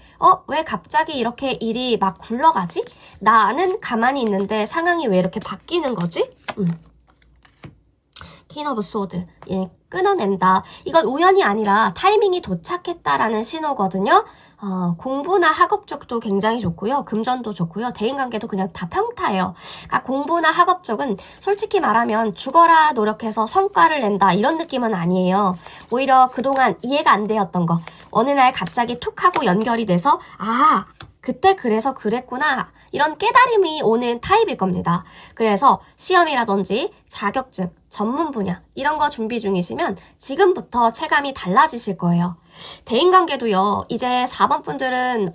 왜 갑자기 이렇게 일이 막 굴러가지? 나는 가만히 있는데 상황이 왜 이렇게 바뀌는 거지? 퀸 오브 소드. 끊어낸다. 이건 우연이 아니라 타이밍이 도착했다라는 신호거든요. 공부나 학업 쪽도 굉장히 좋고요. 금전도 좋고요. 대인관계도 그냥 다 평타예요. 그러니까 공부나 학업 쪽은 솔직히 말하면 죽어라 노력해서 성과를 낸다 이런 느낌은 아니에요. 오히려 그동안 이해가 안 되었던 거 어느 날 갑자기 툭 하고 연결이 돼서 그때 그래서 그랬구나 이런 깨달음이 오는 타입일 겁니다. 그래서 시험이라든지 자격증, 전문 분야 이런 거 준비 중이시면 지금부터 체감이 달라지실 거예요. 대인관계도요. 이제 4번 분들은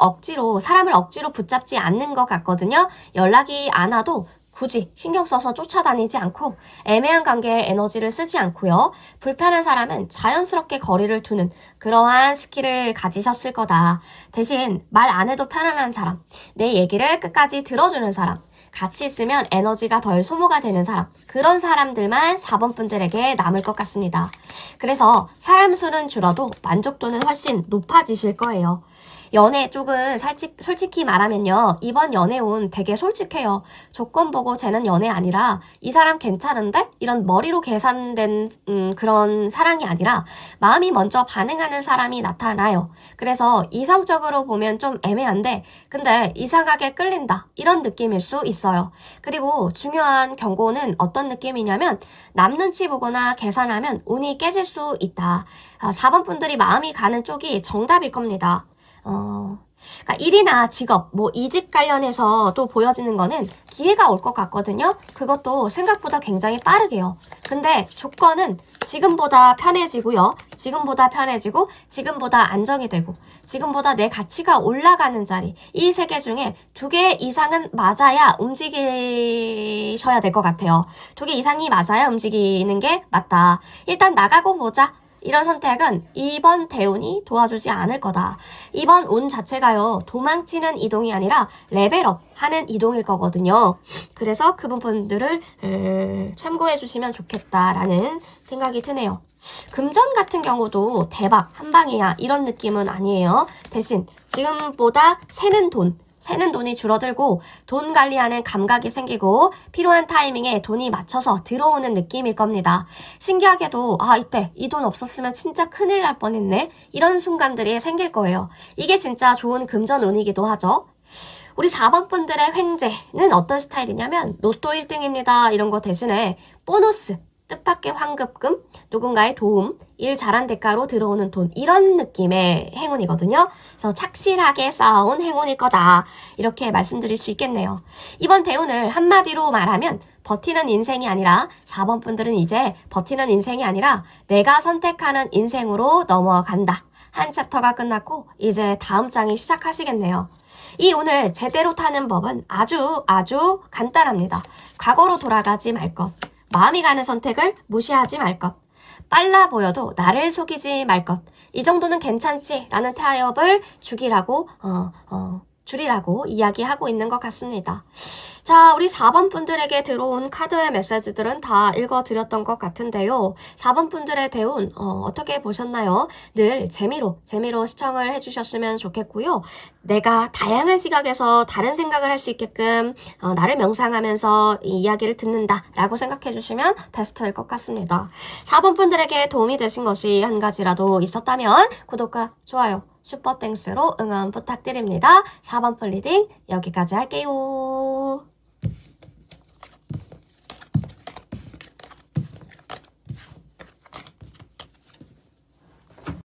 사람을 억지로 붙잡지 않는 것 같거든요. 연락이 안 와도 굳이 신경 써서 쫓아다니지 않고 애매한 관계에 에너지를 쓰지 않고요. 불편한 사람은 자연스럽게 거리를 두는 그러한 스킬을 가지셨을 거다. 대신 말 안 해도 편안한 사람, 내 얘기를 끝까지 들어주는 사람, 같이 있으면 에너지가 덜 소모가 되는 사람, 그런 사람들만 4번 분들에게 남을 것 같습니다. 그래서 사람 수는 줄어도 만족도는 훨씬 높아지실 거예요. 연애 쪽은 솔직히 말하면요. 이번 연애운 되게 솔직해요. 조건 보고 쟤는 연애 아니라 이 사람 괜찮은데? 이런 머리로 계산된 그런 사랑이 아니라 마음이 먼저 반응하는 사람이 나타나요. 그래서 이성적으로 보면 좀 애매한데 근데 이상하게 끌린다. 이런 느낌일 수 있어요. 그리고 중요한 경고는 어떤 느낌이냐면 남 눈치 보거나 계산하면 운이 깨질 수 있다. 4번 분들이 마음이 가는 쪽이 정답일 겁니다. 그러니까 일이나 직업, 이직 관련해서 또 보여지는 거는 기회가 올 것 같거든요. 그것도 생각보다 굉장히 빠르게요. 근데 조건은 지금보다 편해지고요. 지금보다 편해지고, 지금보다 안정이 되고, 지금보다 내 가치가 올라가는 자리. 이 세 개 중에 2개 이상은 맞아야 움직이셔야 될 것 같아요. 2개 이상이 맞아야 움직이는 게 맞다. 일단 나가고 보자. 이런 선택은 이번 대운이 도와주지 않을 거다. 이번 운 자체가요. 도망치는 이동이 아니라 레벨업 하는 이동일 거거든요. 그래서 그 부분들을 참고해 주시면 좋겠다라는 생각이 드네요. 금전 같은 경우도 대박 한 방이야 이런 느낌은 아니에요. 대신 지금보다 새는 돈이 줄어들고 돈 관리하는 감각이 생기고 필요한 타이밍에 돈이 맞춰서 들어오는 느낌일 겁니다. 신기하게도 이때 이 돈 없었으면 진짜 큰일 날 뻔했네 이런 순간들이 생길 거예요. 이게 진짜 좋은 금전 운이기도 하죠. 우리 4번 분들의 횡재는 어떤 스타일이냐면 로또 1등입니다. 이런 거 대신에 보너스, 뜻밖의 환급금, 누군가의 도움, 일 잘한 대가로 들어오는 돈 이런 느낌의 행운이거든요. 그래서 착실하게 쌓아온 행운일 거다. 이렇게 말씀드릴 수 있겠네요. 이번 대운을 한마디로 말하면 버티는 인생이 아니라 4번 분들은 이제 버티는 인생이 아니라 내가 선택하는 인생으로 넘어간다. 한 챕터가 끝났고 이제 다음 장이 시작하시겠네요. 이 운을 제대로 타는 법은 아주 간단합니다. 과거로 돌아가지 말 것. 마음이 가는 선택을 무시하지 말 것. 빨라 보여도 나를 속이지 말 것. 이 정도는 괜찮지 라는 타협을 줄이라고 이야기하고 있는 것 같습니다. 자, 우리 4번 분들에게 들어온 카드의 메시지들은 다 읽어드렸던 것 같은데요. 4번 분들의 대운 어떻게 보셨나요? 늘 재미로 시청을 해주셨으면 좋겠고요. 내가 다양한 시각에서 다른 생각을 할 수 있게끔 나를 명상하면서 이 이야기를 듣는다라고 생각해 주시면 베스트일 것 같습니다. 4번 분들에게 도움이 되신 것이 한 가지라도 있었다면 구독과 좋아요, 슈퍼땡스로 응원 부탁드립니다. 4번 플리딩 여기까지 할게요.